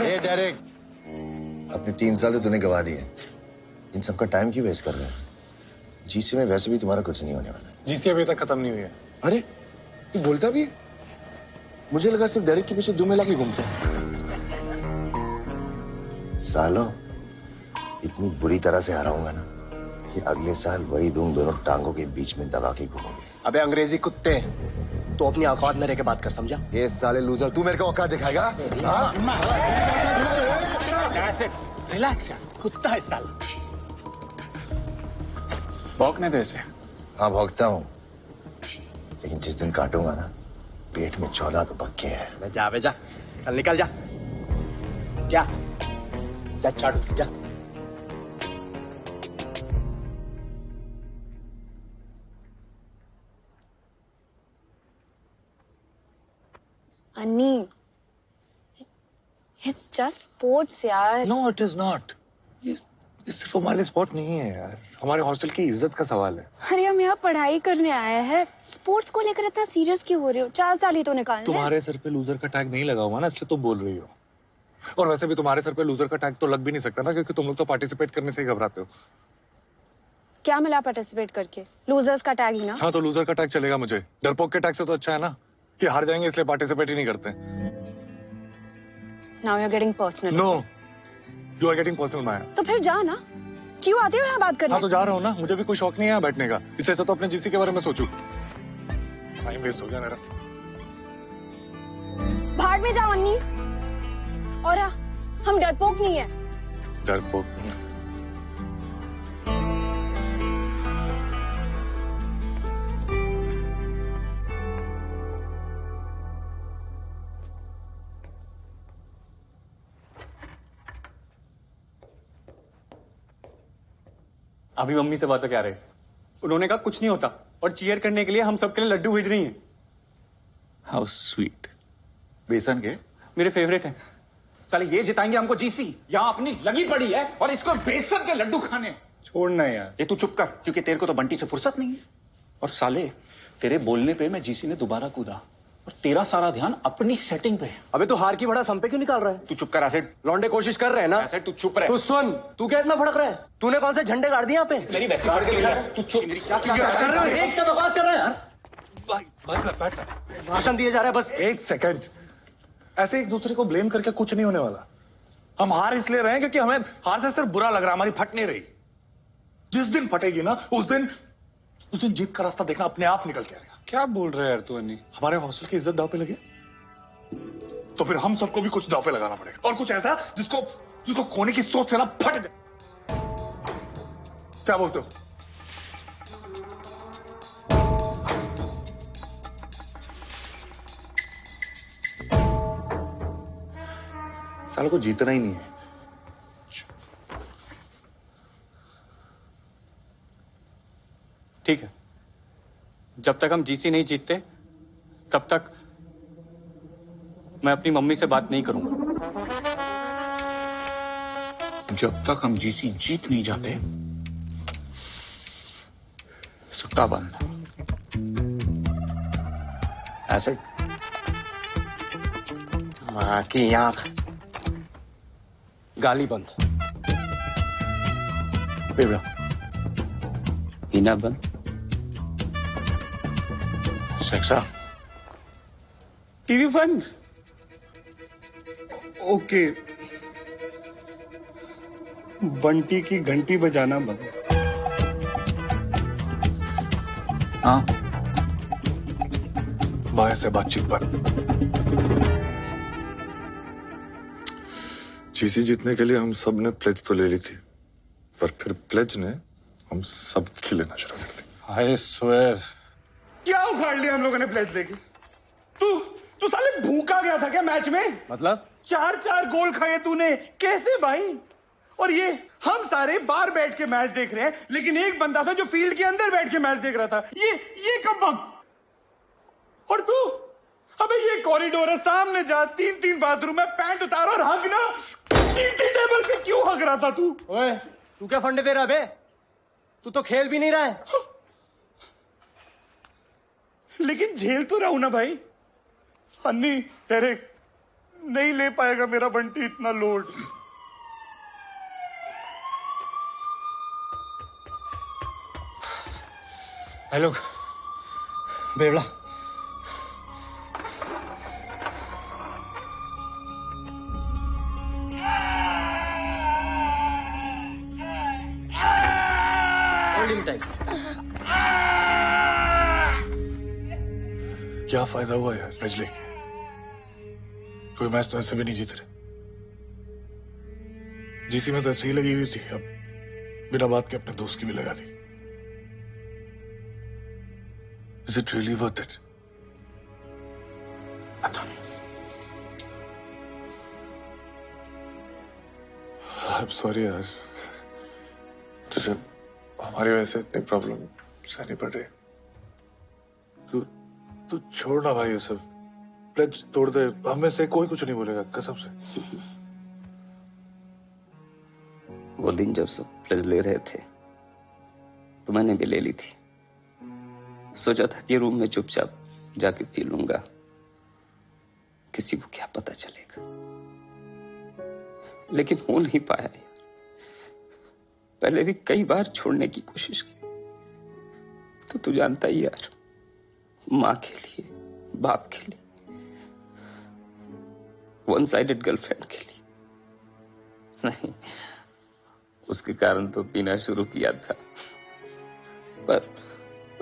ए डायरेक्ट, अपने 3 साल तो तूने गवा दिए, इन सबका टाइम क्यों वेस्ट कर रहे हैं? जीसी में वैसे भी तुम्हारा कुछ नहीं होने वाला। जीसी अभी तक खत्म नहीं हुई है। अरे तू बोलता भी? मुझे लगा सिर्फ डायरेक्ट के पीछे 2 महिला भी घूमते हैं। सालों, इतनी बुरी तरह से हराऊंगा ना कि अगले साल वही तुम दोनों टांगों के बीच में दबा के घूमोगे। अबे अंग्रेजी कुत्ते, तो अपनी औकात में रह के बात कर, समझा? ये साले लूजर, तू मेरे को औकात दिखाएगा? रिलैक्स यार, कुत्ता है साला। भौंकने दे से। हाँ भौंकता हूँ, लेकिन जिस दिन काटूंगा ना, पेट में 14 तो पक्के है। जा बे जा, कल निकल जा। क्या? जा चाट उसकी, जा। अन्नी, इट्स जस्ट स्पोर्ट्स यार। No it is not. ये सिर्फ हमारे स्पोर्ट नहीं है यार, हमारे हॉस्टल की इज्जत का सवाल है। अरे हम यहाँ पढ़ाई करने आए हैं, स्पोर्ट्स को लेकर इतना सीरियस क्यों हो रहे हो? 4 साल ही तो निकालने। तुम्हारे सर पे लूजर का टैग नहीं लगा हुआ ना, इसलिए तुम बोल रही हो। और वैसे भी तुम्हारे सर पे लूजर का टैग तो लग भी नहीं सकता ना, क्योंकि तुम लोग तो पार्टिसिपेट करने से ही घबराते हो। क्या मिला पार्टिसिपेट करके? लूजर्स का टैग ही ना। हाँ तो लूजर का टैग चलेगा मुझे, डरपोक के टैग से तो अच्छा है ना कि हार जाएंगे इसलिए पार्टिसिपेट ही नहीं करते। Now you are getting personal. No you are getting personal Maya. तो फिर जा ना, क्यों आते हो यहाँ बात करने? हाँ तो जा रहा हूँ ना, मुझे भी कोई शौक नहीं है यहाँ बैठने का, इससे अच्छा तो अपने जीसी के बारे में सोचूं। टाइम वेस्ट हो गया मेरा। भाड़ में जाओ अन्नी। और हाँ, हम डरपोक नहीं है। डरपोक नहीं। अभी मम्मी से बातें क्या रहे? उन्होंने कहा कुछ नहीं होता और चीयर करने के लिए हम सबके लिए लड्डू भेज रही हैं। How sweet. बेसन के मेरे फेवरेट हैं। साले ये जिताएंगे हमको जीसी, यहाँ अपनी लगी पड़ी है और इसको बेसन के लड्डू खाने। छोड़ना यार। ये तू चुप कर, क्योंकि तेरे को तो बंटी से फुर्सत नहीं है। और साले तेरे बोलने पे मैं जीसी में दोबारा कूदा और तेरा सारा ध्यान अपनी सेटिंग पे है। अबे तू हार की बड़ा हम पे क्यों निकाल रहा है? तू चुप कर एसिड। लौंडे कोशिश कर रहे हैं ना। एसिड तू चुप रहे। तू सुन, तू क्या इतना भड़क रहा है? तूने कौन से झंडे गाड़ दिए यहाँ पे? मेरी वैसी फाड़ के ले जा। तू चुप। क्या कर रहे हो? एक से बकवास कर रहे हैं यार। भाषण दिए जा रहा है बस। एक सेकंड, ऐसे एक दूसरे को ब्लेम करके कुछ नहीं होने वाला। हम हार इसलिए रहे हैं क्योंकि हमें हार से सिर्फ बुरा लग रहा है, हमारी फट नहीं रही। जिस दिन फटेगी ना उस दिन जीत का रास्ता देखना अपने आप निकल के आएगा। क्या बोल रहा है यार तू अन्नी? हमारे हॉस्टल की इज्जत दांव पे लगे तो फिर हम सबको भी कुछ दांव पे लगाना पड़ेगा, और कुछ ऐसा जिसको खोने की सोच से ना फट जाए। क्या बोलते हो? सालों को जीतना ही नहीं है। ठीक है, जब तक हम जीसी नहीं जीतते तब तक मैं अपनी मम्मी से बात नहीं करूंगा। जब तक हम जीसी जीत नहीं जाते सुट्टा बंद। एसिड माँ की आंख। गाली बंद। बेवड़ा पीना बंद। सेक्सा टीवी बंद। ओके, बंटी की घंटी बजाना बंद। हाँ, माया से बातचीत बंद। जीसी जीतने के लिए हम सब ने प्लेज तो ले ली थी, पर फिर प्लेज ने हम सब की लेना शुरू कर दी। I swear. क्या उखाड़ लिया हम लोगों ने प्लेज लेके? तू साले भूखा गया था क्या मैच में? मतलब 4 गोल खाए तूने, कैसे भाई? और ये हम सारे बाहर बैठ के मैच देख रहे हैं, लेकिन एक बंदा था जो फील्ड के अंदर बैठ के मैच देख रहा था। ये कब वक्त? और तू? अबे ये कॉरिडोर है, सामने जा, 3 बाथरूम है, पैंट उतार और हग ना। टेबल पे क्यों हग रहा था तू? ओए, तू क्या फंडे दे रहा है बे? तू तो खेल भी नहीं रहा है। लेकिन झेल तो रहा हूं ना भाई। अन्नी तेरे नहीं ले पाएगा मेरा बंटी इतना लोड। हेलो बेवड़ा, क्या फायदा हुआ यार मैच लेके? कोई मैच तो ऐसे भी नहीं जीत रहे। जीसी में तो ऐसे ही लगी हुई थी, अब बिना बात के अपने दोस्त की भी लगा दी। Is it really worth it? पता नहीं। I'm sorry यार, तुझे हमारी वजह से इतनी प्रॉब्लम सहनी पड़ रही। तू छोड़ ना भाई ये सब, प्लेज तोड़ दे, हमें से कोई कुछ नहीं बोलेगा कसम से। वो दिन जब सब प्लेज ले रहे थे तो मैंने भी ले ली थी। सोचा था कि रूम में चुपचाप जाके पी लूंगा, किसी को क्या पता चलेगा, लेकिन हो नहीं पाया यार। पहले भी कई बार छोड़ने की कोशिश की, तो तू जानता ही यार, माँ के लिए, बाप के लिए, वन साइडेड गर्लफ्रेंड के लिए नहीं, उसके कारण तो पीना शुरू किया था, पर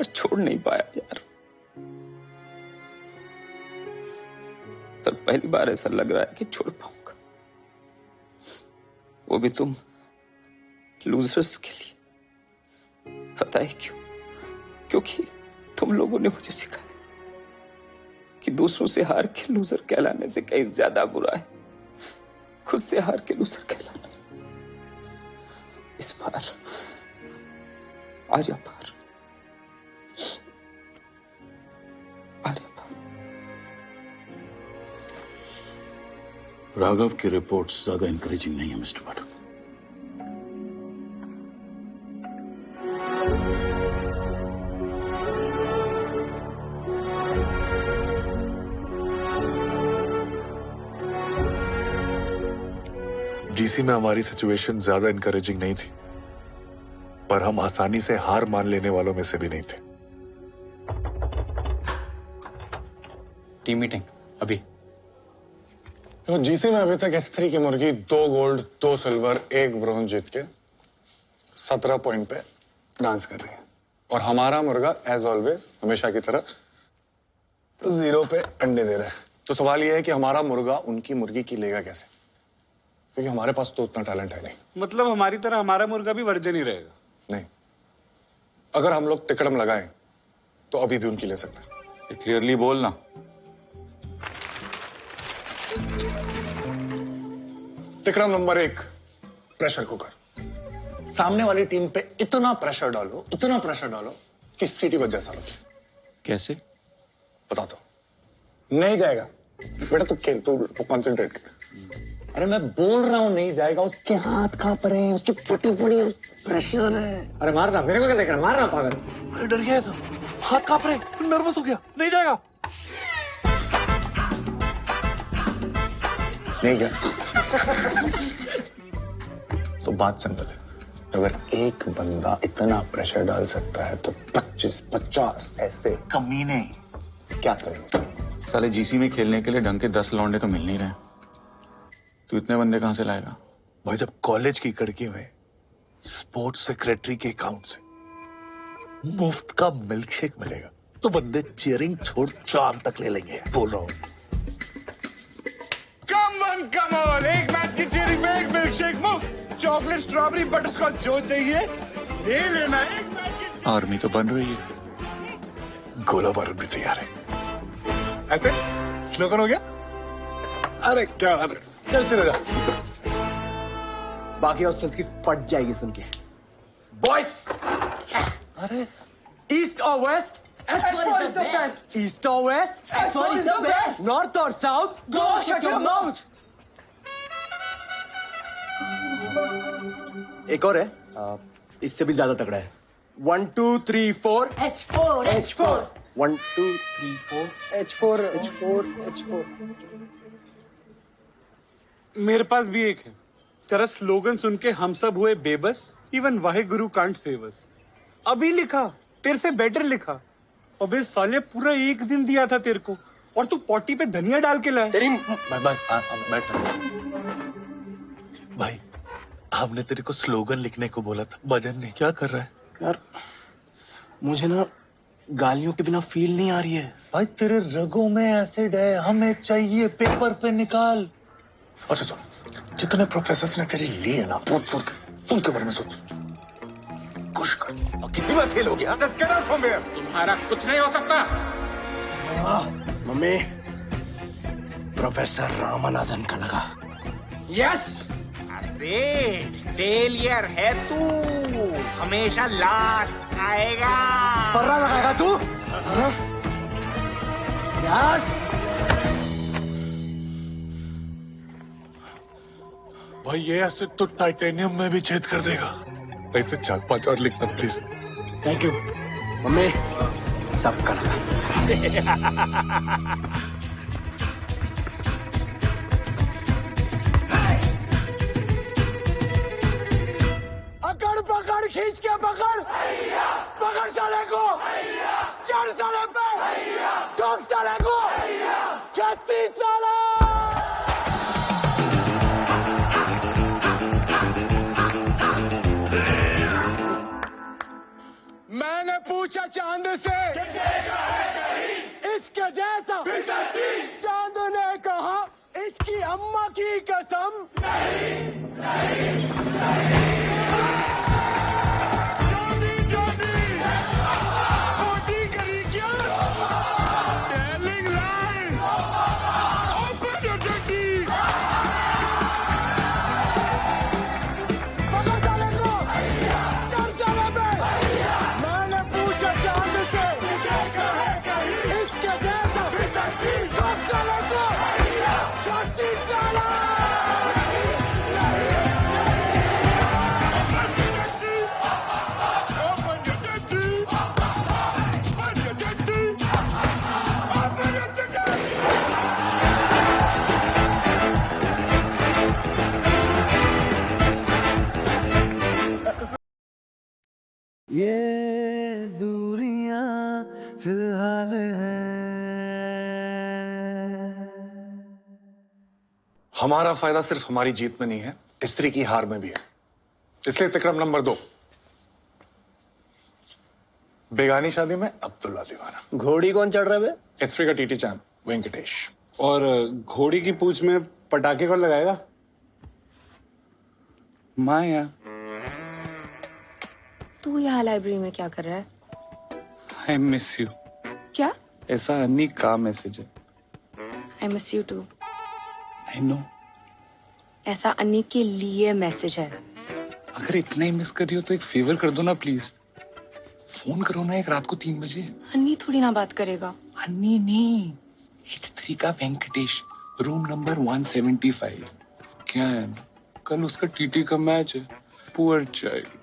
छोड़ नहीं पाया यार। पर पहली बार ऐसा लग रहा है कि छोड़ पाऊंगा, वो भी तुम लूजर्स के लिए। पता है क्यों? क्योंकि तुम लोगों ने मुझे सिखाया कि दूसरों से हार के लूजर कहलाने से कहीं ज्यादा बुरा है खुद से हार के लूजर कहलाना। इस बार आजा पार, आजा पार। राघव की रिपोर्ट्स ज्यादा इंकरेजिंग नहीं है मिस्टर पाठक। जीसी में हमारी सिचुएशन ज्यादा इनकरेजिंग नहीं थी, पर हम आसानी से हार मान लेने वालों में से भी नहीं थे। टीम मीटिंग अभी। तो जीसी में अभी तक S3 की मुर्गी 2 गोल्ड 2 सिल्वर 1 ब्रॉन्ज जीत के 17 पॉइंट पे डांस कर रही है, और हमारा मुर्गा एज ऑलवेज हमेशा की तरह 0 पे अंडे दे रहा है। तो सवाल यह है कि हमारा मुर्गा उनकी मुर्गी की लेगा कैसे, क्योंकि हमारे पास तो उतना टैलेंट है नहीं। मतलब हमारी तरह हमारा मुर्गा भी वर्जन ही रहेगा? नहीं, अगर हम लोग टिकड़म लगाएं तो अभी भी उनकी ले सकते हैं। क्लियरली बोलना। टिकड़म नंबर 1, प्रेशर कुकर। सामने वाली टीम पे इतना प्रेशर डालो कि सीटी बज जाए सालों की। कैसे? बता दो। नहीं जाएगा बेटा, तू खेल, तू कंसंट्रेट कर। अरे मैं बोल रहा हूं नहीं जाएगा, उसके हाथ कांप रहे हैं, उसकी फटी प्रेशर है। अरे मारना, मेरे को क्या देख रहा, मारना पागल। अरे डर गया तो हाथ कांप रहे, नर्वस हो गया, नहीं जाएगा। नहीं गया तो बात सिंपल है, अगर एक बंदा इतना प्रेशर डाल सकता है तो 25-50 ऐसे कमीने क्या करेंगे? साले जीसी में खेलने के लिए ढंग के 10 लौंडे तो मिल नहीं रहे। तू इतने बंदे कहां से लाएगा? भाई जब कॉलेज की कड़की में स्पोर्ट्स सेक्रेटरी के अकाउंट से मुफ्त का मिल्कशेक मिलेगा तो बंदे चीयरिंग छोड़ चांद तक ले लेंगे, बोल रहा हूं। कम ऑन, एक मैच की चीयरिंग में 1 मिल्कशेक मुफ्त, चॉकलेट स्ट्रॉबेरी बटरस्कॉच जो चाहिए ले लेना। एक मैच की आर्मी तो बन रही है, गोला बारूद भी तैयार है। ऐसे स्लोगन हो गया। अरे क्या बात है, चल शुरू जा। बाकी हॉस्टल्स की फट जाएगी सुन के। बॉयज, अरे ईस्ट और waste, S4 is the best. East or west, S4 is the best. North or south, go shut your mouth. एक और है, इससे भी ज्यादा तगड़ा है। 1 2 3 4 H4 H4 1 2 3 4 H4 H4 H4। मेरे पास भी एक है। तेरा स्लोगन सुन के हम सब हुए बेबस, even Waheguru can't save us. अभी लिखा, तेरे से बेटर लिखा। अबे साले पूरा 1 दिन दिया था तेरे को, और तू पॉटी पे धनिया डाल के लाया। तेरी भाई, हमने तेरे को स्लोगन लिखने को बोला था, भजन नहीं। क्या कर रहा है यार? मुझे ना गालियों के बिना फील नहीं आ रही है। भाई तेरे रगों में एसिड है, हमें चाहिए पेपर पे निकाल। अच्छा सुन, जितने प्रोफेसर ने तेरे लिए ना बहुत उनके बारे में सोच, खुश कर। और कितनी बार फेल हो गया? Just get out from here. तुम्हारा कुछ नहीं हो सकता। मम्मी, प्रोफेसर रामानुजन का लगा। यस, फेलियर है तू, हमेशा लास्ट आएगा। फर्रा लगाएगा तू? यस। भाई ये एसिड तो टाइटेनियम में भी छेद कर देगा। ऐसे 4-5 और लिखना प्लीज। थैंक यू मम्मी, सब कर अकड़ पकड़ खींच के पकड़, पकड़ साले को, चढ़ साले पे, ठोक साले को, खस्सी साला। मैंने पूछा चांद से इसके जैसा, चांद ने कहा इसकी अम्मा की कसम नहीं, नहीं, नहीं। ये दूरियां फिलहाल है। हमारा फायदा सिर्फ हमारी जीत में नहीं है, स्त्री की हार में भी है। इसलिए तिक्रम नंबर 2, बेगानी शादी में अब्दुल्ला दीवाना। घोड़ी कौन चढ़ रहा है? स्त्री का टीटी चैंप वेंकटेश। और घोड़ी की पूंछ में पटाखे कौन लगाएगा? माया। तू यहाँ लाइब्रेरी में क्या कर रहा है? I miss you. क्या? ऐसा अन्नी का मैसेज है। I miss you too. I know. ऐसा अन्नी के लिए मैसेज है। अगर इतना ही मिस कर रही हो तो एक फेवर कर दो ना प्लीज। फोन करो ना एक रात को 3 बजे। अन्नी थोड़ी ना बात करेगा। अन्नी नहीं, H3 का वेंकटेश, रूम नंबर 175। क्या है ना, कल उसका टीटी का मैच है। Poor child.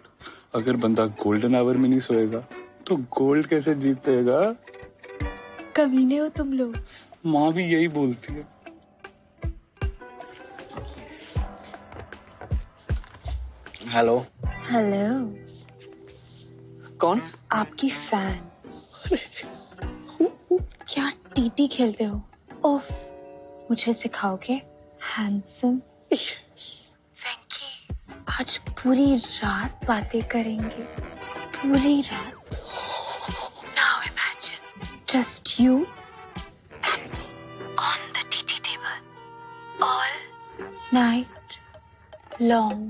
अगर बंदा गोल्डन आवर में नहीं सोएगा तो गोल्ड कैसे जीतेगा? कमीने हो तुम लोग। माँ भी यही बोलती है। हेलो। हेलो। कौन? आपकी फैन। क्या टीटी खेलते हो? ओफ, मुझे सिखाओगे? हैंडसम। आज पूरी रात बातें करेंगे, पूरी रात। Now imagine, just you and me on the TT table, all night long.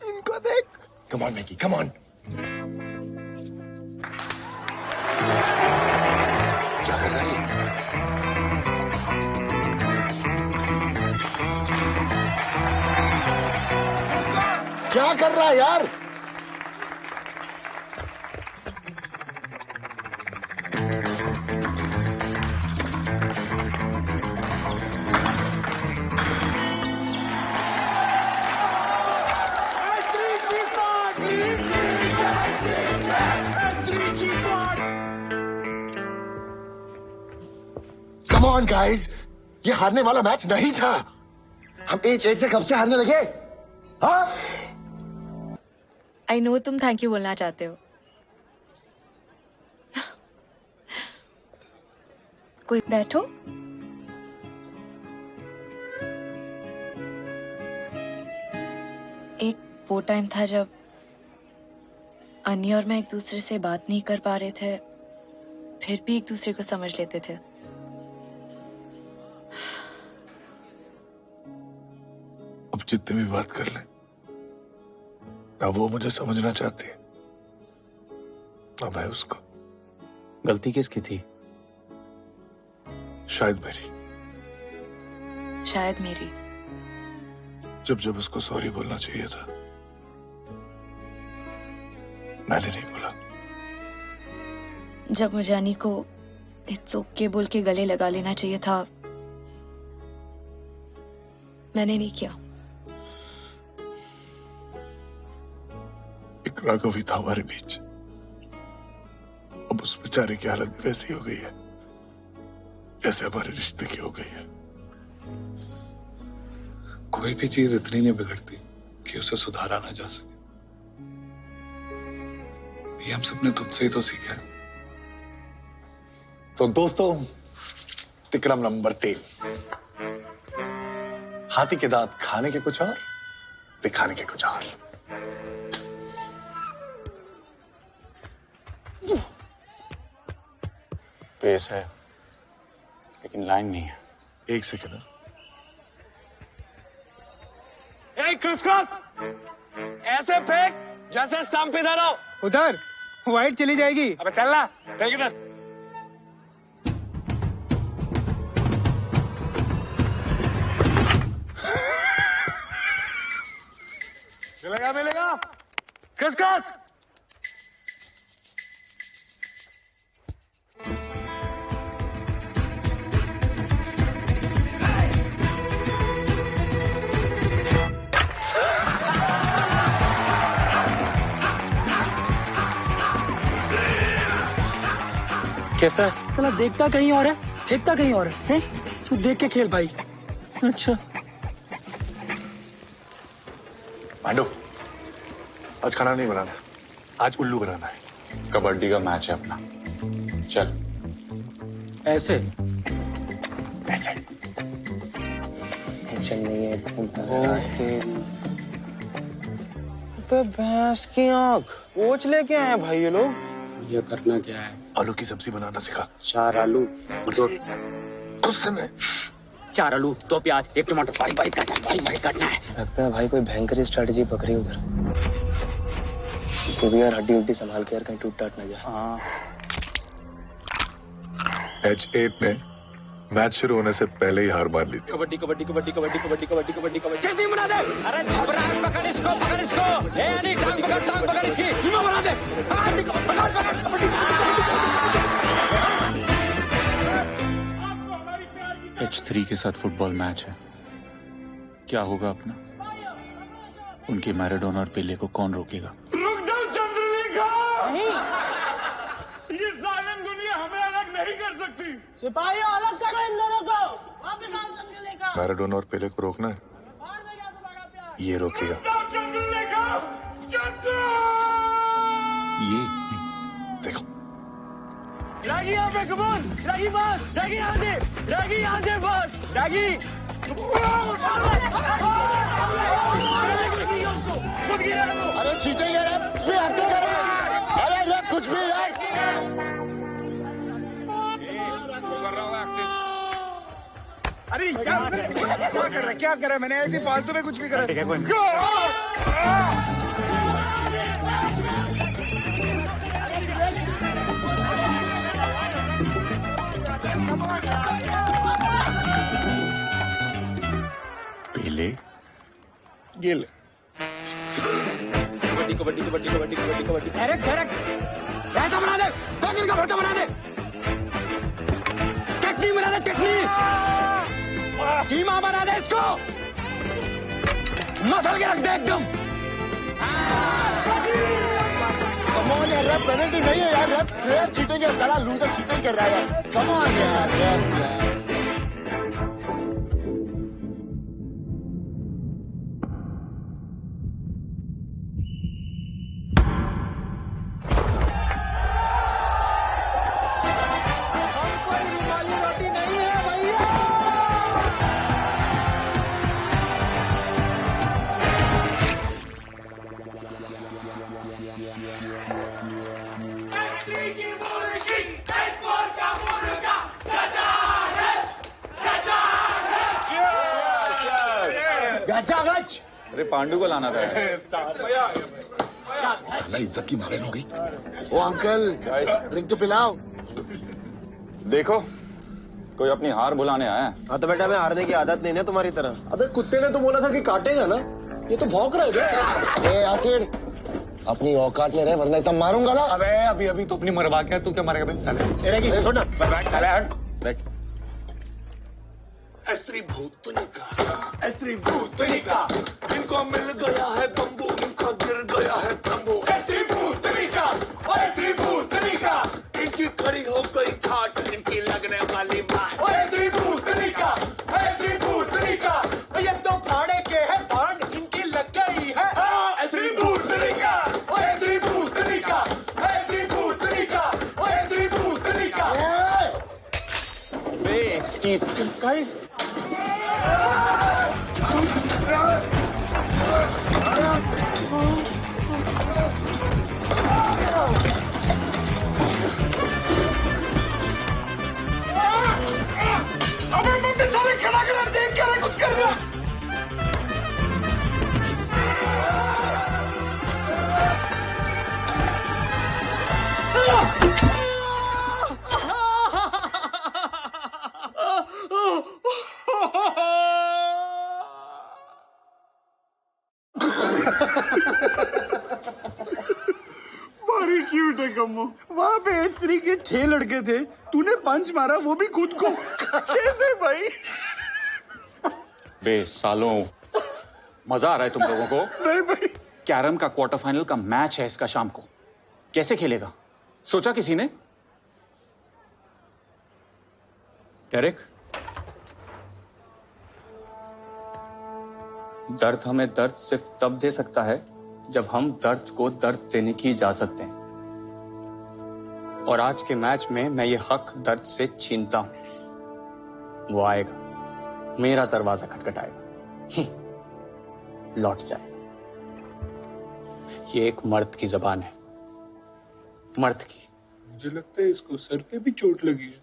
इनको देख। Come on, Mickey, come on. क्या कर रहा है? क्या कर रहा है यार? Come on, guys. ये हारने वाला मैच नहीं था। हम एज 8 से कब से हारने लगे? हाँ? आई नो तुम थैंक यू बोलना चाहते हो। कोई बैठो। एक वो टाइम था जब अन्नी और मैं एक दूसरे से बात नहीं कर पा रहे थे, फिर भी एक दूसरे को समझ लेते थे। अब जितने भी बात कर ले, अब वो मुझे समझना चाहती है, अब है उसको। गलती किसकी थी? शायद मेरी। शायद मेरी। जब जब उसको सॉरी बोलना चाहिए था मैंने नहीं बोला। जब मुझे अनी को इट्स ओके बोल के गले लगा लेना चाहिए था मैंने नहीं किया। एक राघव ही था हमारे बीच, अब उस बेचारे की हालत भी वैसी हो गई है जैसे हमारे रिश्ते की हो गई है। कोई भी चीज इतनी नहीं बिगड़ती कि उसे सुधारा ना जा सके। ये हम सबने तुझसे ही तो सीखा है। तो दोस्तों, तिकड़म नंबर 3, हाथी के दांत खाने के कुछ और, दिखाने के कुछ और। पेस है लेकिन लाइन नहीं है। एक सेकंड। क्रिस क्रॉस ऐसे फेंक जैसे स्टंप इधर हो। उधर वाइट चली जाएगी। अबे चल ना, फेंक इधर। मिलेगा मिलेगा। Criss cross. कैसा है? साला देखता कहीं और है, फेंकता कहीं और है। तू देख के खेल भाई। अच्छा पांडु, आज खाना नहीं बनाना, आज उल्लू बनाना है। कबड्डी का मैच है अपना, चल। ऐसे ऐसे टेंशन नहीं है। भैंस की आंख पोच लेके आए भाई ये लोग। ये करना क्या है? आलू की सब्जी बनाना सिखा। 4 आलू, 2 गुस्से में 4 आलू, 2 प्याज, 1 टमाटर, बारीक बारीक काटना है, बारीक बारीक काटना है। लगता है भाई कोई भयंकर स्ट्रेटेजी पकड़ी उधर। तो भी यार हड्डी उड्डी संभाल के यार, कहीं टूट टाट ना जाए। हाँ। H8 ने मैच शुरू होने से पहले ही हार मान ली थी। कबड्डी कबड्डी कबड्डी कबड्डी कबड्डी कबड्डी कबड्डी कबड्डी चल बना दे। अरे झबरा पकड़ इसको, पकड़ इसको। ए अनी टांग पकड़ इसकी। टीम बना दे। पकड़ पकड़ कबड्डी। H3 के साथ फुटबॉल मैच है, क्या होगा अपना? उनके मैराडोना और पेले को कौन रोकेगा? रुक जाओ चंद्रलेखा। ये जालिम दुनिया हमें अलग नहीं कर सकती। सिपाही अलग करो इन दोनों को। वापस आओ चंद्रलेखा। मैराडोना और पेले को रोकना है, ये रोकेगा। ये देखो रागी यहाँ पे, कमोन रागी बस, रागी यहाँ से बस, रागी। अरे चीटिंग है यार, ये हत्या कर रहा है। अरे यार कुछ भी यार। अरे क्या कर रहा है? मैंने ऐसे फालतू में कुछ भी करा। पेले गिल। कबड्डी कबड्डी कबड्डी कबड्डी कबड्डी कबड्डी। डायरेक्ट ऐसा बना दे, 2 दिन का भरता बना दे। चटनी बना दे, चटनी कीमा बना दे इसको, मसल के रख दे एकदम। कम ऑन यार, रेफ पेनल्टी नहीं है यार, रेफ प्लेयर चीटिंग है, साला लूजर चीटिंग कर रहा है। कम ऑन यार। अरे पांडु को लाना था। साला इज्जत की मालूम हो गई। ओ अंकल, ड्रिंक तो पिलाओ। देखो, कोई अपनी हार बुलाने आया है। हाँ तो बेटा हमें हारने की आदत नहीं है तुम्हारी तरह। अबे कुत्ते ने तो बोला था कि काटेगा ना, ये तो भौंक रहा है बे। ए यासिर, अपनी औकात में रहे वरना इतना मारूंगा ना। अबे अभी अभी तो अपनी मरवा के तू क्या मारेगा बे साले? छोड़ ना, बैठ साले, हट बैठ। स्त्री भूतनिका, इनको मिल गया है बम्बू, इनका गिर गया है तंबू। स्त्री भूतनिका, स्त्री भूतनिका, इनकी खड़ी हो गई खाट, इनकी लगने वाली मार। स्त्री भूतनिका, स्त्री भूतनिका, ये तो फाड़े के है फाड़, इनकी लग गई है। स्त्री भूतनिका, स्त्री भूतनिका, स्त्री भूतनिका, स्त्री भूतनिका। गाइस अबे मम्मी साले खड़ा कर देख कर कुछ कर रहा। बड़ी क्यूट है कम्मो। वहाँ पे स्त्री के 6 लड़के थे, तूने पंच मारा वो भी खुद को। कैसे भाई? बे सालों, मजा आ रहा है तुम लोगों को? नहीं भाई। कैरम का क्वार्टर फाइनल का मैच है इसका शाम को, कैसे खेलेगा सोचा किसी ने? डेरेक, दर्द हमें दर्द सिर्फ तब दे सकता है जब हम दर्द को दर्द देने की इजाजत दें। और आज के मैच में मैं ये हक दर्द से छीनता हूं। वो आएगा, मेरा दरवाजा खटखटाएगा, लौट जाएगा। ये एक मर्द की जबान है, मर्द की। मुझे लगता है इसको सर पे भी चोट लगी है।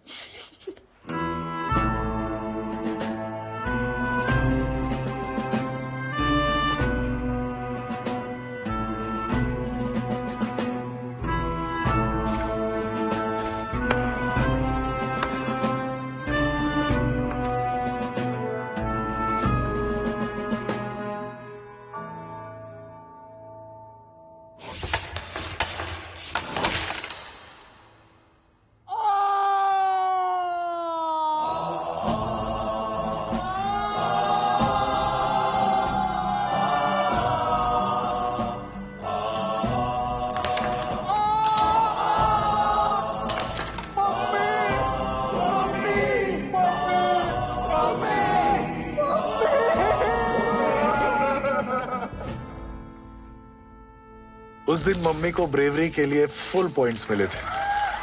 उस दिन मम्मी को ब्रेवरी के लिए फुल पॉइंट्स मिले थे,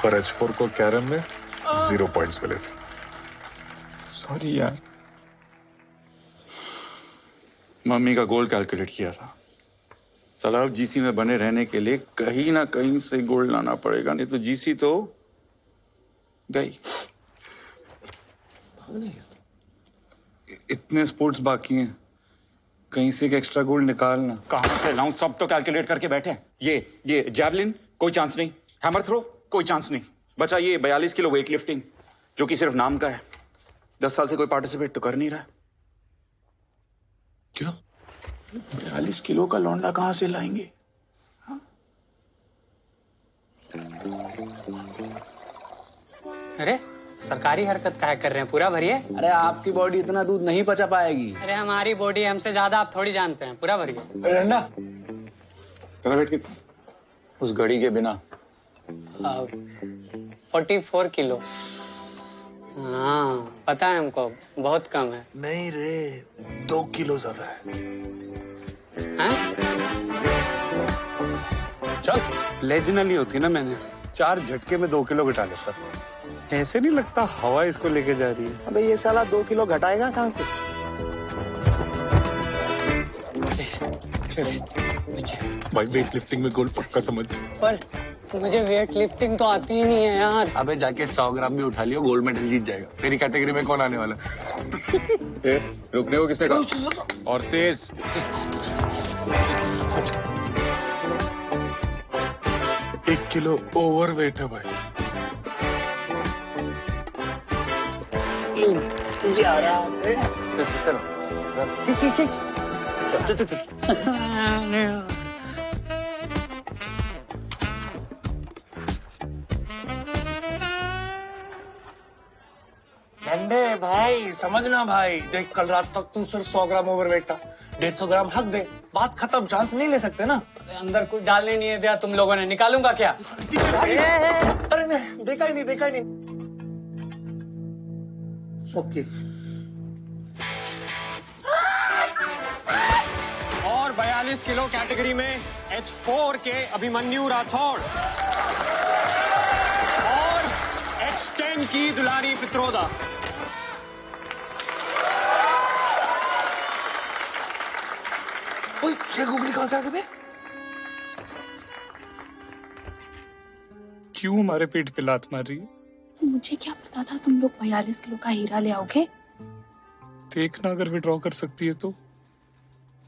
पर एच4 को कैरम में 0 पॉइंट्स मिले थे। सॉरी यार, मम्मी का गोल कैलकुलेट किया था। साला अब जीसी में बने रहने के लिए कहीं ना कहीं से गोल्ड लाना पड़ेगा, नहीं तो जीसी तो गई। इतने स्पोर्ट्स बाकी हैं, कहीं से एक एक्स्ट्रा गोल्ड निकालना। कहां से लाऊं? सब तो कैलकुलेट करके बैठे। ये जैवलिन कोई चांस नहीं, हैमर थ्रो कोई चांस नहीं, बचा ये 42 किलो वेट लिफ्टिंग जो कि सिर्फ नाम का है। 10 साल से कोई पार्टिसिपेट तो कर नहीं रहा। क्यों? 42 किलो का लौंडा कहां से लाएंगे? अरे सरकारी हरकत काहे कर रहे हैं, पूरा भरिए। अरे आपकी बॉडी इतना दूध नहीं पचा पाएगी। अरे हमारी बॉडी हमसे ज्यादा आप थोड़ी जानते हैं, पूरा भरिए। अंडा वेट कितना? उस घड़ी के बिना 44 किलो। हाँ पता है हमको, बहुत कम है। नहीं रे, 2 किलो ज्यादा है। चल लेजनली होती ना, मैंने 4 झटके में 2 किलो घटा लेता। ऐसे नहीं लगता हवा इसको लेके जा रही है। अबे ये साला 2 किलो घटाएगा कहाँ से? भाई वेट लिफ्टिंग में गोल्ड पक्का समझ। पर मुझे वेट लिफ्टिंग तो आती ही नहीं है यार। अबे जाके 100 ग्राम भी उठा लियो, गोल्ड मेडल जीत जाएगा। तेरी कैटेगरी में कौन आने वाला? रुकने को किसने कहा? और तेज। एक किलो ओवर वेट है भाई। डंडे भाई समझना भाई, देख कल रात तक तू सिर्फ 100 ग्राम ओवरवेट था, 150 ग्राम हक दे, बात खत्म, चांस नहीं ले सकते ना। अंदर कुछ डालने नहीं है दिया तुम लोगों ने, निकालूंगा क्या? अरे नहीं, देखा ही नहीं। ओके। और 42 किलो कैटेगरी में H4 के अभिमन्यु राठौड़ और H10 की दुलारी पित्रोदा। ओए, क्या गुगली कहां से आ गई बे? क्यों हमारे पेट पे लात मार रही है? मुझे क्या पता था तुम लोग 42 किलो का हीरा ले आओगे। देखना अगर विड्रॉ कर सकती है तो।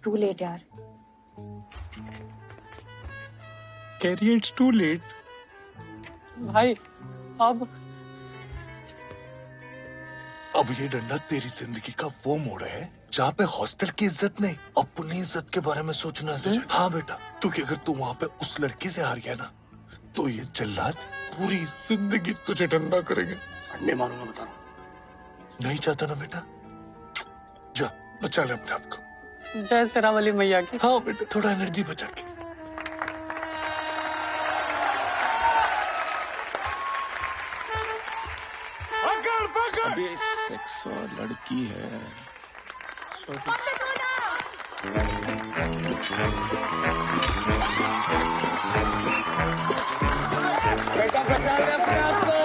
टू लेट यार। Carrie it's too late. भाई अब ये डंडा तेरी जिंदगी का वो मोड़ है जहाँ पे हॉस्टल की इज्जत नहीं, अपनी इज्जत के बारे में सोचना है तुझे। हाँ बेटा, क्योंकि अगर तू वहाँ पे उस लड़की से हार गया ना, तो ये जल्लाद पूरी जिंदगी तुझे डंडा करेंगे। अंडे मारूंगा बता रहा हूं। नहीं चाहता ना बेटा, जा बचा ले अपने आप को। जय शेरावाली मैया की। हाँ बेटा, थोड़ा एनर्जी बचा के। अबे सेक्स और लड़की है। बेटा बचा ले अपने आप को।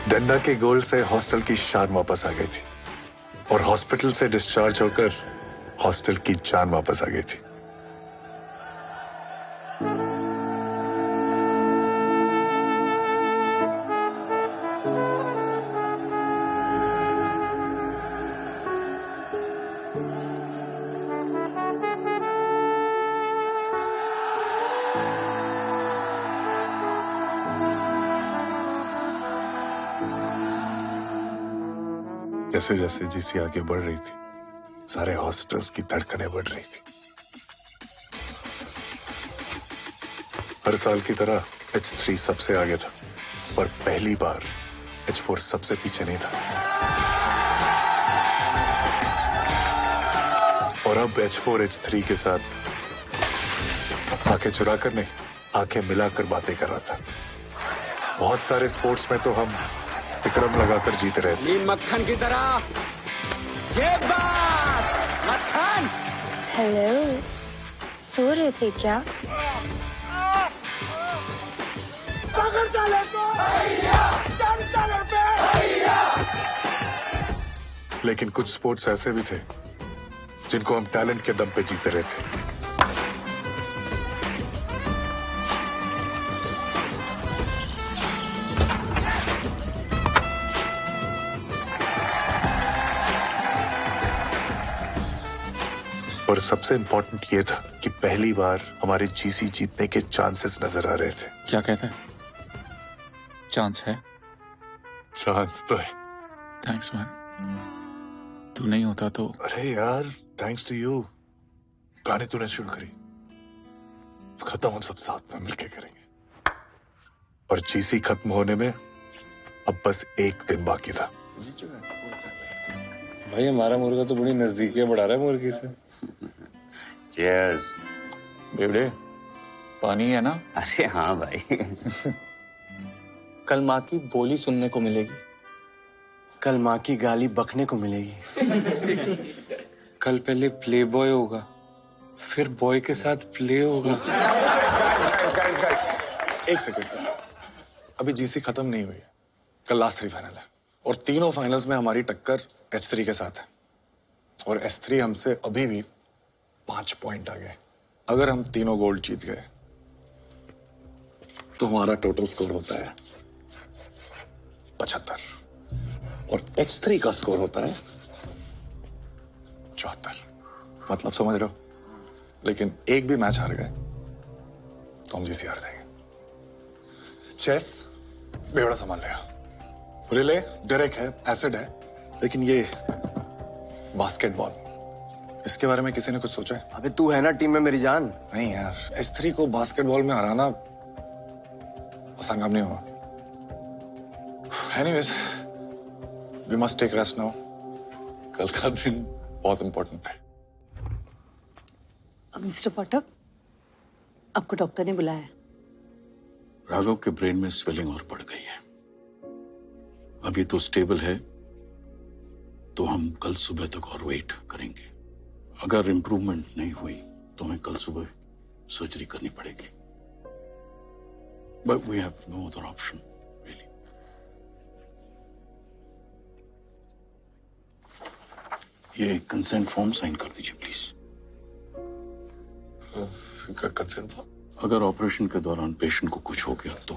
डंडा के गोल से हॉस्टल की शान वापस आ गई थी और हॉस्पिटल से डिस्चार्ज होकर हॉस्टल की जान वापस आ गई थी। जैसे जैसे जीसी आगे बढ़ रही थी, सारे हॉस्टल्स की धड़कनें बढ़ रही थी। हर साल की तरह H3 सबसे आगे था, पर पहली बार H4 सबसे पीछे नहीं था। और अब H4 H3 के साथ आंखें चुराकर नहीं, आंखें मिलाकर बातें कर रहा था। बहुत सारे स्पोर्ट्स में तो हम तिकड़म लगाकर जीते रहे थे। मक्खन की तरह मक्खन। हेलो, सो रहे थे क्या? लेकिन कुछ स्पोर्ट्स ऐसे भी थे जिनको हम टैलेंट के दम पे जीते रहे थे। और सबसे इम्पोर्टेंट ये था कि पहली बार हमारे जीसी जीतने के चांसेस नजर आ रहे थे। क्या कहता है? चांस है? चांस तो है। Thanks man. तू नहीं होता तो। अरे यार, थैंक्स टू यू। गाने तूने शुरू करी, खत्म हम सब साथ में मिलके करेंगे। और जीसी खत्म होने में अब बस एक दिन बाकी था। भाई हमारा मुर्गा तो बड़ी नजदीकियां बढ़ा रहा है मुर्गी से। चीयर्स। बेवड़े, पानी है ना? अरे हाँ भाई। कल माँ की बोली सुनने को मिलेगी। कल माँ की गाली बकने को मिलेगी। कल पहले प्ले बॉय होगा, फिर बॉय के साथ प्ले होगा। एक सेकंड, अभी जीसी खत्म नहीं हुई है। कल लास्ट 3 फाइनल है और तीनों फाइनल्स में हमारी टक्कर H3 के साथ है और S3 हमसे अभी भी 5 पॉइंट आगे। अगर हम तीनों गोल्ड जीत गए तो हमारा टोटल स्कोर होता है 75 और H3 का स्कोर होता है 74। मतलब समझ रहे हो? लेकिन एक भी मैच हार गए तो हम जीसी हार जाएंगे। चेस बेवड़ा संभाल लेगा, रिले डायरेक्ट है, एसिड है, लेकिन ये बास्केटबॉल, इसके बारे में किसी ने कुछ सोचा है? अबे तू है ना टीम में मेरी जान। नहीं यार, S3 को बास्केटबॉल में हराना आसान काम नहीं होगा। Anyways, we must take rest now. कल का दिन बहुत इंपॉर्टेंट है। मिस्टर पाठक, आपको डॉक्टर ने बुलाया है। राघव के ब्रेन में स्वेलिंग और बढ़ गई है। अभी तो स्टेबल है, तो हम कल सुबह तक और वेट करेंगे। अगर इंप्रूवमेंट नहीं हुई तो हमें कल सुबह सर्जरी करनी पड़ेगी। But we have no other option really. ये कंसेंट फॉर्म साइन कर दीजिए प्लीज। Consent form? अगर ऑपरेशन के दौरान पेशेंट को कुछ हो गया तो।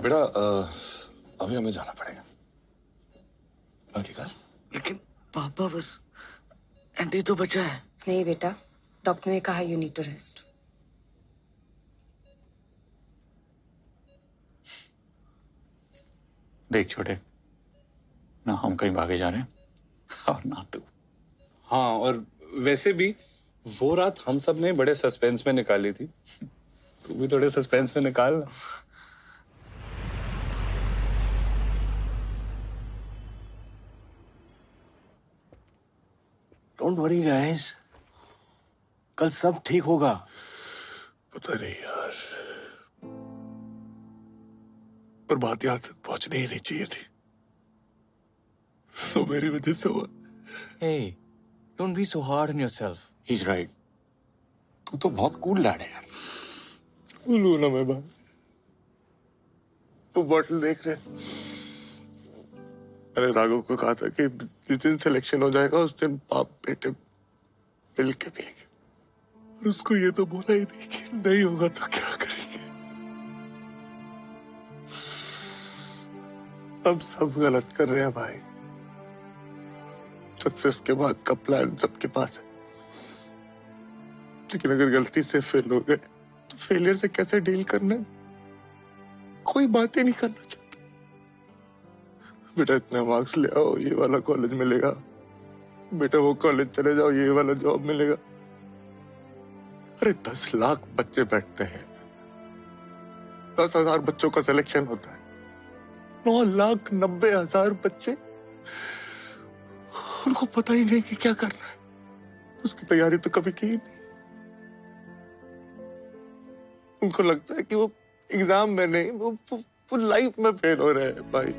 बेटा अभी हमें जाना पड़ेगा। बाकी कल। लेकिन पापा बस एंटी तो बचा है। नहीं बेटा, डॉक्टर ने कहा यू नीड टू रेस्ट। देख छोटे, ना हम कहीं भागे जा रहे हैं और ना तू। हाँ, और वैसे भी वो रात हम सब ने बड़े सस्पेंस में निकाली थी। तू भी थोड़े सस्पेंस में निकाल ना। डोंट वरी गाइस, कल सब ठीक होगा। पता नहीं यार, पर बात यहाँ तक पहुंचनी ही नहीं चाहिए थी। तो मेरी वजह से हुआ। Hey, don't be so hard on yourself. He's right. तू तो बहुत कूल लैड है यार। लू ना मैं बात। वो बॉटल देख रहे। मैंने राघव को कहा था कि जिस दिन सिलेक्शन हो जाएगा उस दिन बाप बेटे मिल के पिएंगे, और उसको ये तो बोला ही नहीं कि नहीं होगा तो क्या करेंगे। हम सब गलत कर रहे हैं भाई। सक्सेस के बाद का प्लान सबके पास है, लेकिन अगर गलती से फेल हो गए तो फेलियर से कैसे डील करना है कोई बात ही नहीं करना चाहता। बेटा इतने मार्क्स ले आओ, ये वाला कॉलेज मिलेगा। बेटा वो कॉलेज चले जाओ, ये वाला जॉब मिलेगा। अरे 10 लाख बच्चे बैठते हैं, 10,000 बच्चों का सिलेक्शन होता है, 9,90,000 बच्चे, उनको पता ही नहीं कि क्या करना है। उसकी तैयारी तो कभी की ही नहीं। उनको लगता है कि वो एग्जाम में नहीं, वो लाइफ में फेल हो रहे हैं। भाई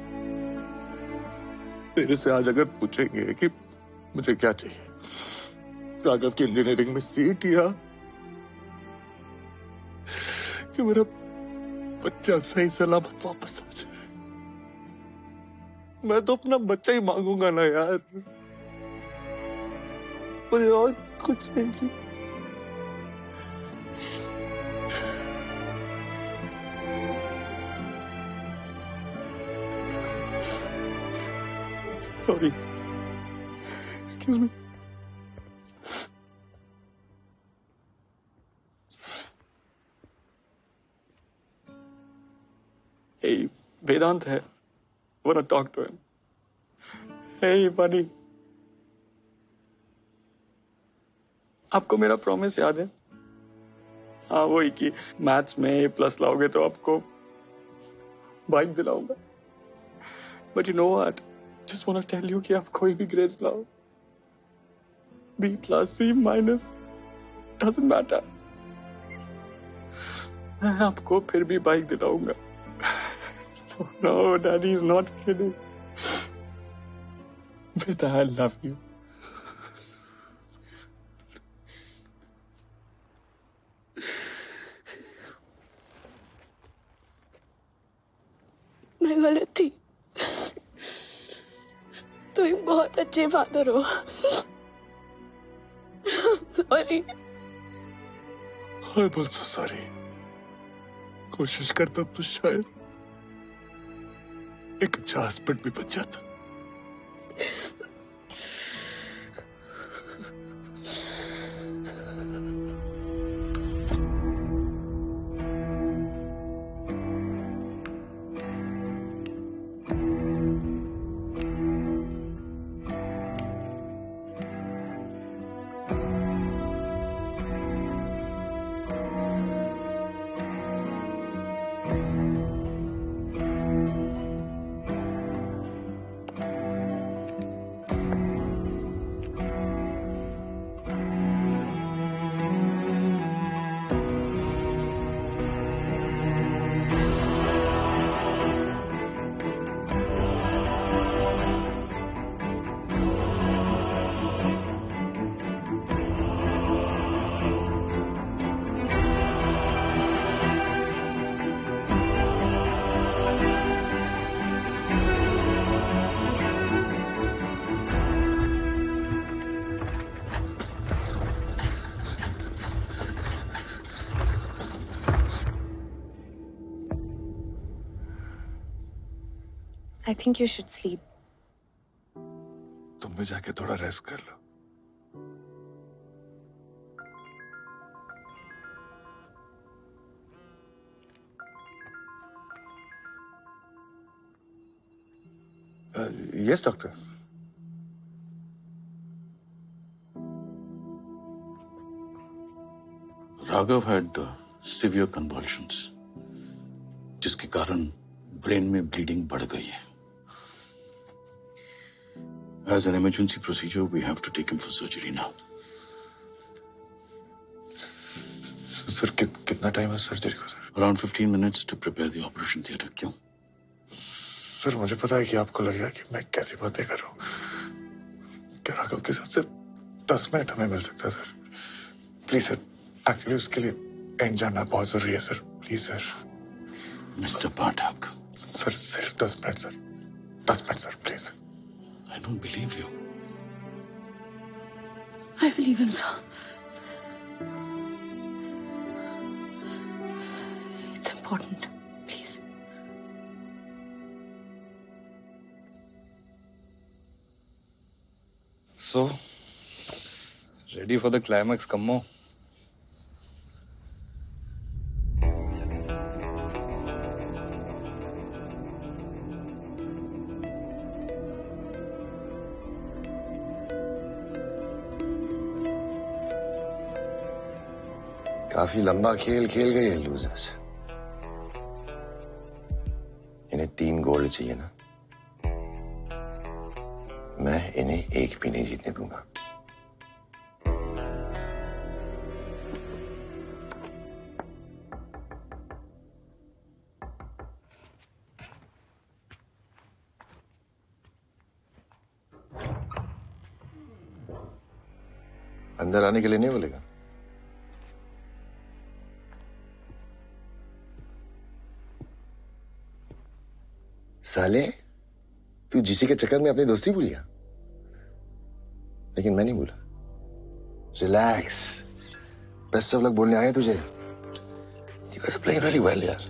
तेरे से आज अगर पूछेंगे कि मुझे क्या चाहिए, राघव की इंजीनियरिंग में सीट या कि मेरा बच्चा सही सलामत वापस आ जाए, मैं तो अपना बच्चा ही मांगूंगा ना यार, मुझे और कुछ नहीं चाहिए। Sorry, excuse me. Hey, Vedant है, wanna talk to him. Hey, buddy. आपको मेरा प्रॉमिस याद है? हाँ, वही कि मैथ्स में A+ लाओगे तो आपको bike दिलाऊंगा। But you know what? Just wanna tell you कि आप कोई भी ग्रेड्स लाओ, B+, C-, doesn't matter. मैं आपको फिर भी bike दिलाऊंगा। No, Daddy is not kidding. Beta, I love you. मैं गलत थी। तुम बहुत अच्छे फादर हो। सॉरी। I'm also sorry. कोशिश करता तो शायद एक अच्छा हस्बैंड भी बच जाता। I think you should sleep. तुम भी जाके थोड़ा रेस्ट कर लो। Yes, doctor. Raghav had severe convulsions, जिसके कारण ब्रेन में ब्लीडिंग बढ़ गई है। As an emergency procedure, we have to take him for surgery now. Sir कितना टाइम है सर्जरी को sir? Around 15 minutes to prepare the operation theatre. क्यों? सर मुझे पता है कि आपको लगेगा कि मैं कैसी बातें कर रहा हूँ। क्या राघव के साथ सिर्फ 10 मिनट हमें मिल सकता है सर? प्लीज सर, एक्चुअली उसके लिए एंड जानना बहुत जरूरी है sir. Please sir. Mr. Pathak. Sir सिर्फ 10 minute sir, 10 minute sir please. I don't believe you. I believe him, sir. It's important. Please. So, ready for the climax, Kammo? काफी लंबा खेल खेल गए हैं लूजर्स। इन्हें 3 गोल्ड चाहिए ना, मैं इन्हें एक भी नहीं जीतने दूंगा। अंदर आने के लिए नहीं बोलेगा? साले, तू जीसी के चक्कर में अपनी दोस्ती भूल गया, लेकिन मैं नहीं भूला। रिलैक्स, बेस्ट ऑफ लक बोलने आए तुझे। You guys are playing really well यार।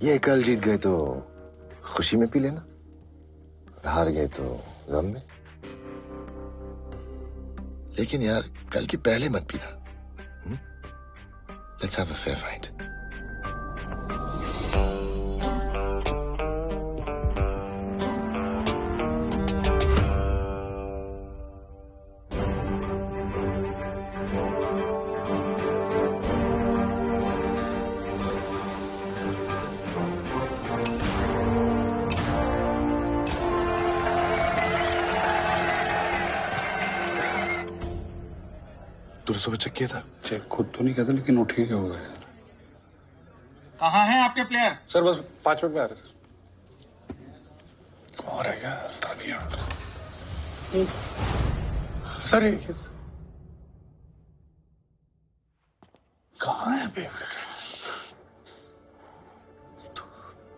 ये कल जीत गए तो खुशी में पी लेना, और हार गए तो गम में। लेकिन यार कल के पहले मत पीना। Let's have a fair fight. तूने सुबह चेक किया था? चेक खुद तो नहीं किया था, लेकिन उठ के हो गया यार। कहाँ हैं आपके प्लेयर? सर बस 5 मिनट में आ रहे और है क्या? सर कहाँ है बे?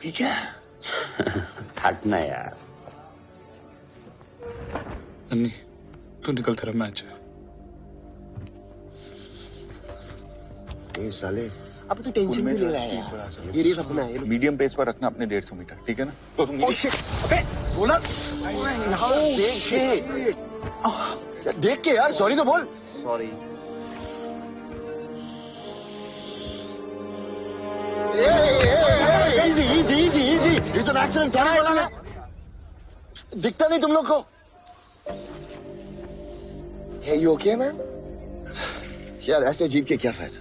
ठीक है। हटना यार। अन्नी, तू निकल, तेरा मैच है। ए साले, अब तो टेंशन भी ले रहा है यार। ये रेस अपना है। मीडियम पेस पर रखना अपने 150 मीटर, ठीक है ना? ओह शिट, अबे बोला यहाँ देख के यार, देख के यार, सॉरी तो बोल। Sorry. Easy easy easy easy, it's an accident, sorry बोला ना। दिखता नहीं तुम लोग को? Hey, you okay, man? यार ऐसे जीत के क्या फायदा?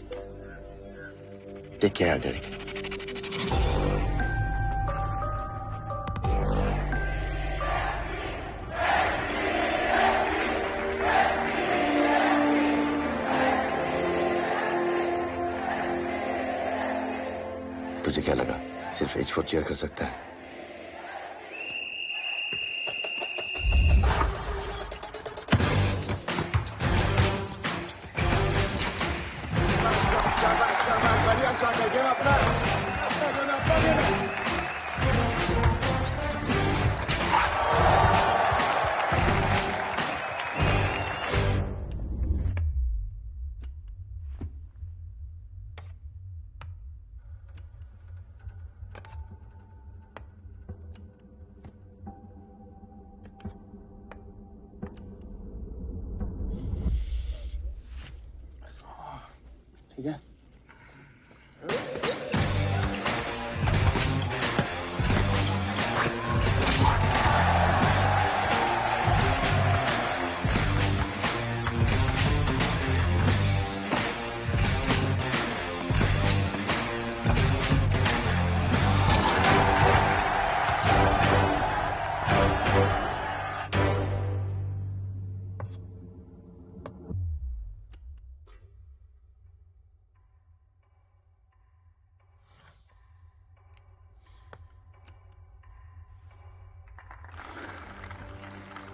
Take care Derrick. तुझे क्या लगा सिर्फ H4 चेयर कर सकता है? ठीक है।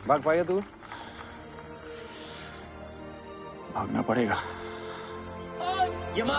भाग पाएगा तू? भागना पड़ेगा। यमा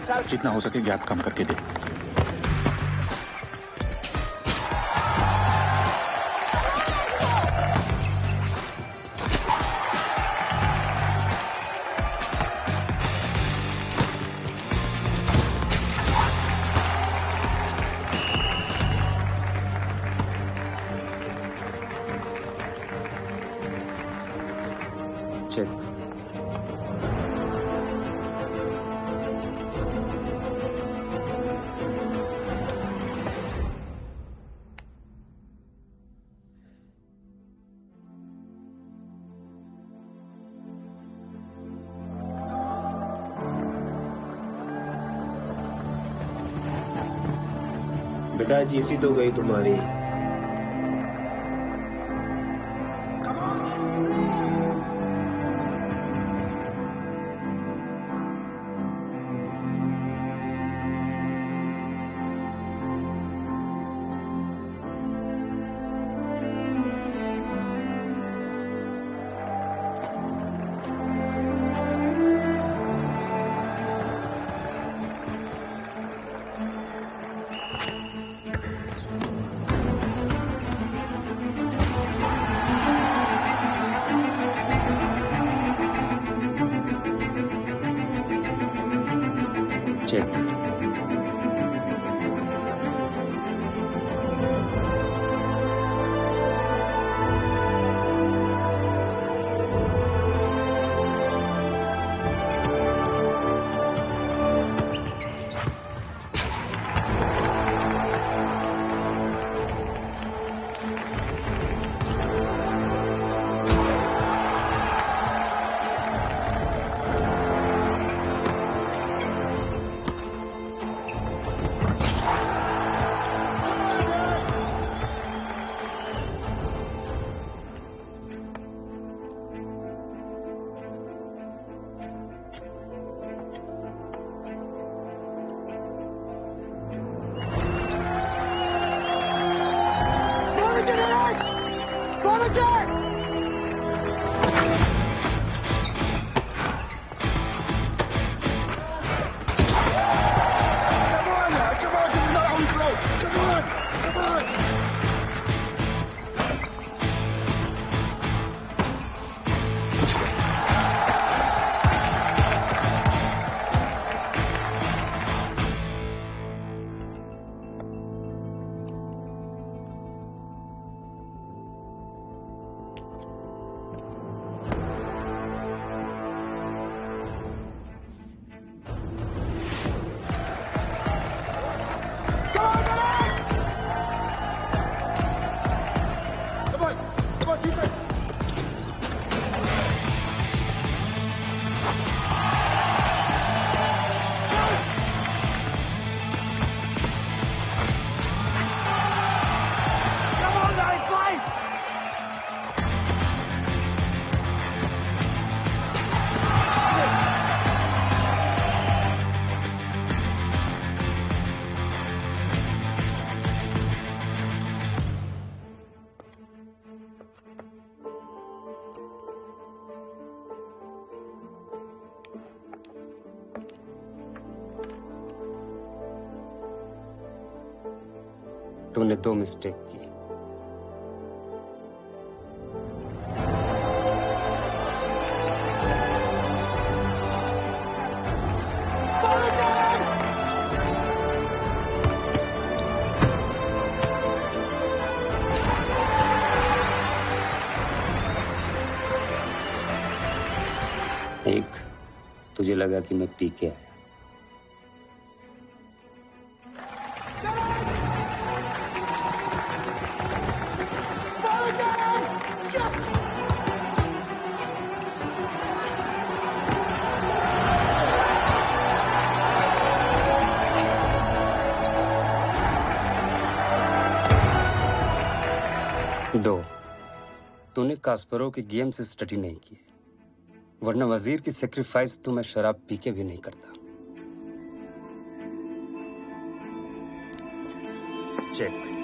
जितना हो सके गैप कम करके दे। चेक। बेटा जीसी तो गई तुम्हारी। चेक। तूने 2 मिस्टेक की। एक, तुझे लगा कि मैं पी के आया। दो, तूने कास्परोव के गेम से स्टडी नहीं की, वरना वजीर की सेक्रीफाइस तो मैं शराब पी के भी नहीं करता। चेक।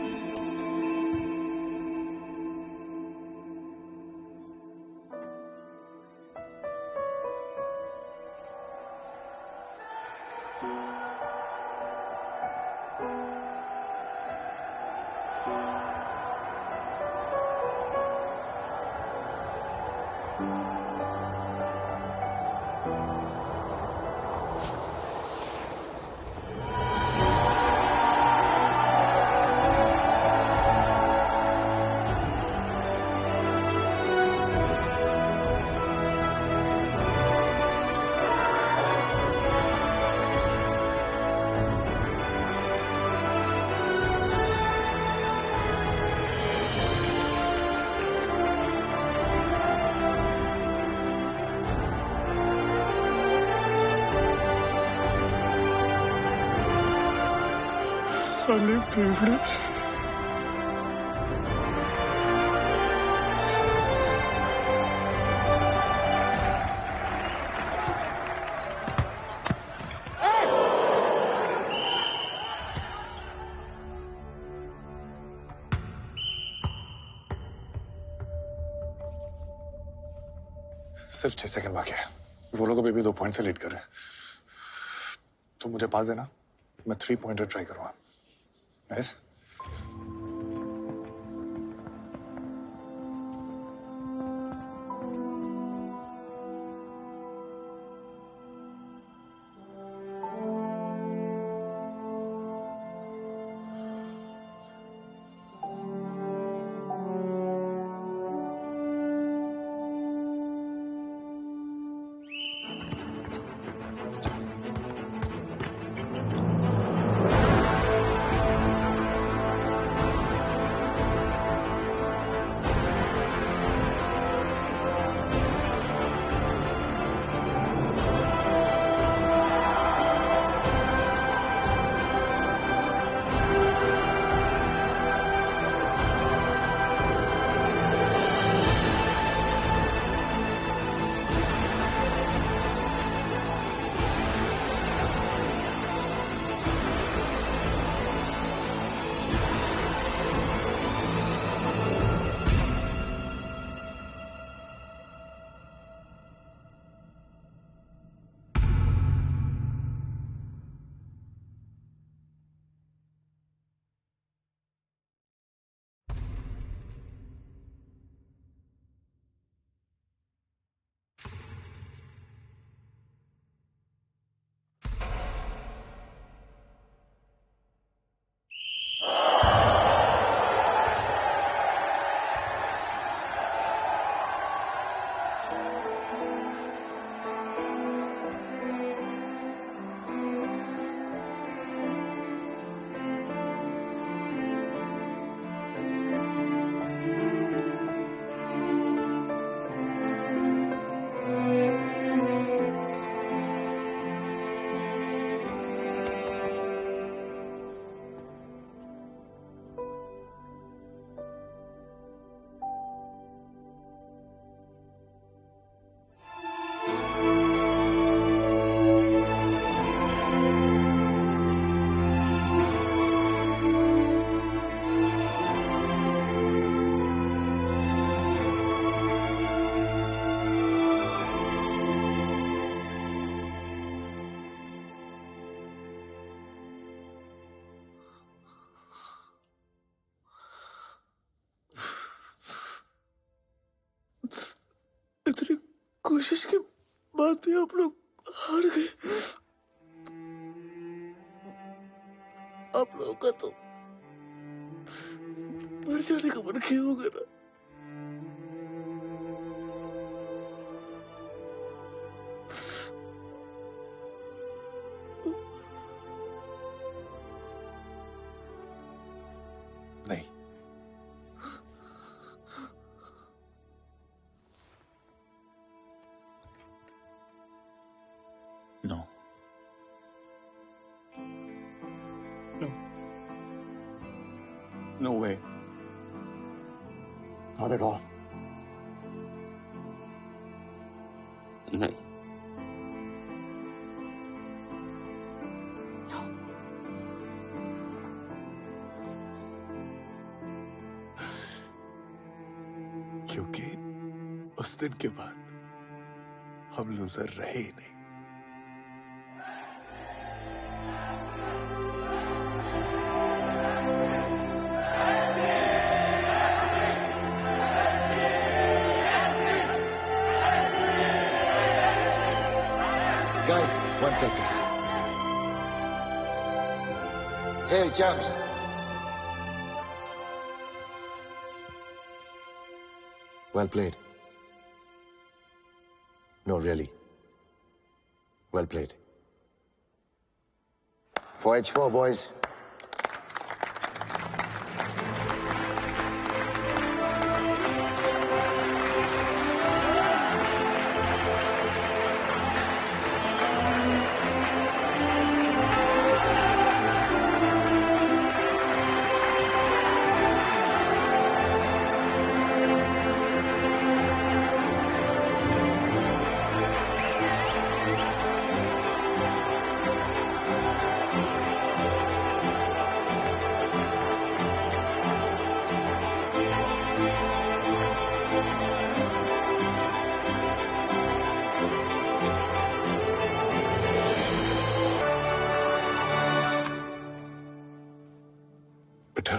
साले फेवरेट। सिर्फ 6 सेकंड बाकी है। वो लोग अभी भी 2 पॉइंट से लीड कर रहे हैं। तो मुझे पास देना, मैं 3 पॉइंटर ट्राई करूंगा। नाइस। इतनी कोशिश के बाद भी आप लोग हार गए। आप लोगों का तो मर जाने का मन किया होगा ना। नहीं, no No way. Not at all. नहीं। क्योंकि उस दिन के बाद हम लूजर रहे ही नहीं। Guys, 1 second. Hey, champs. Well played. No, really. Well played. 4H4, boys. बेटा,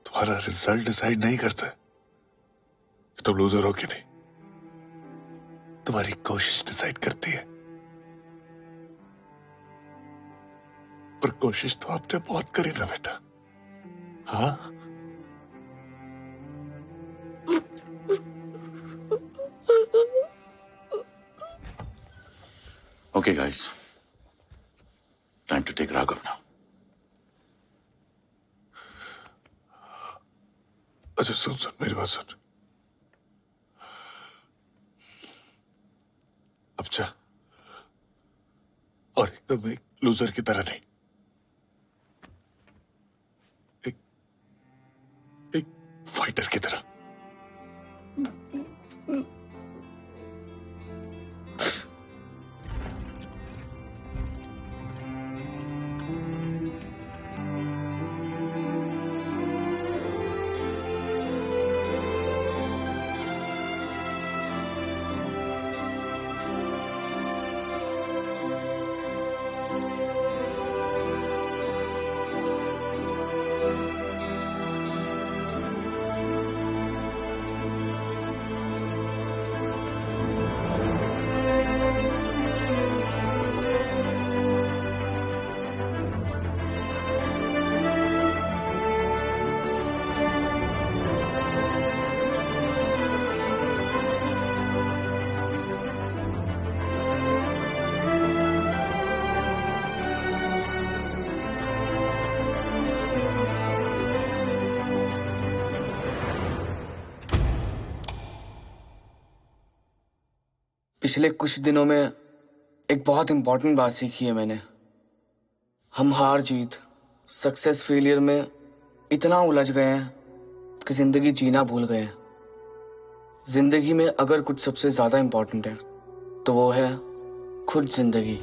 तुम्हारा रिजल्ट डिसाइड नहीं करता है कि तुम लूजर हो कि नहीं। तुम्हारी कोशिश डिसाइड करती है। पर कोशिश तो आपने बहुत करी ना बेटा। हाँ, Okay, guys. Time to take Raghav now. अच्छा सुन मेरी बात सुन। अब जा, और एकदम एक लूजर की तरह नहीं, एक फाइटर की तरह। पिछले कुछ दिनों में एक बहुत इंपॉर्टेंट बात सीखी है मैंने। हम हार जीत, सक्सेस फेलियर में इतना उलझ गए हैं कि जिंदगी जीना भूल गए हैं। जिंदगी में अगर कुछ सबसे ज्यादा इंपॉर्टेंट है तो वो है खुद जिंदगी।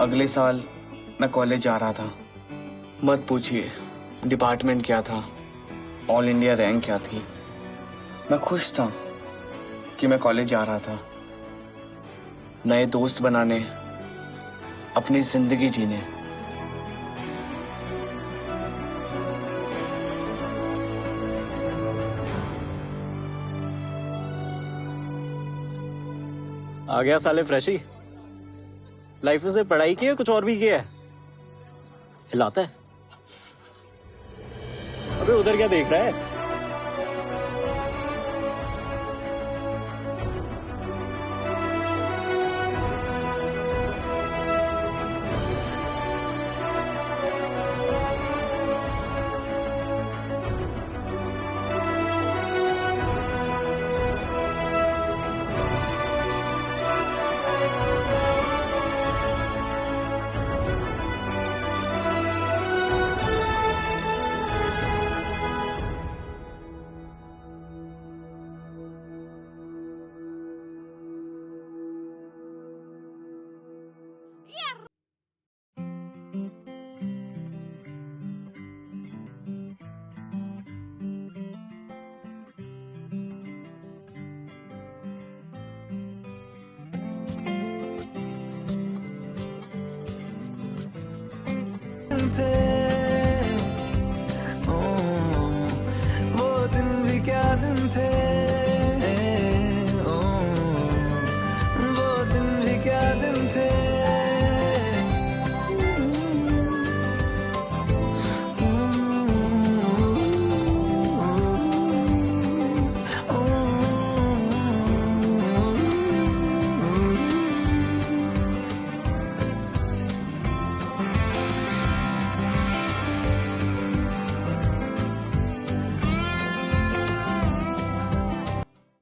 अगले साल मैं कॉलेज जा रहा था। मत पूछिए डिपार्टमेंट क्या था, ऑल इंडिया रैंक क्या थी। मैं खुश था कि मैं कॉलेज जा रहा था, नए दोस्त बनाने, अपनी जिंदगी जीने। आ गया साले फ्रेशी। लाइफ में से पढ़ाई की है, कुछ और भी किया है? हिलाता है। अबे उधर क्या देख रहा है?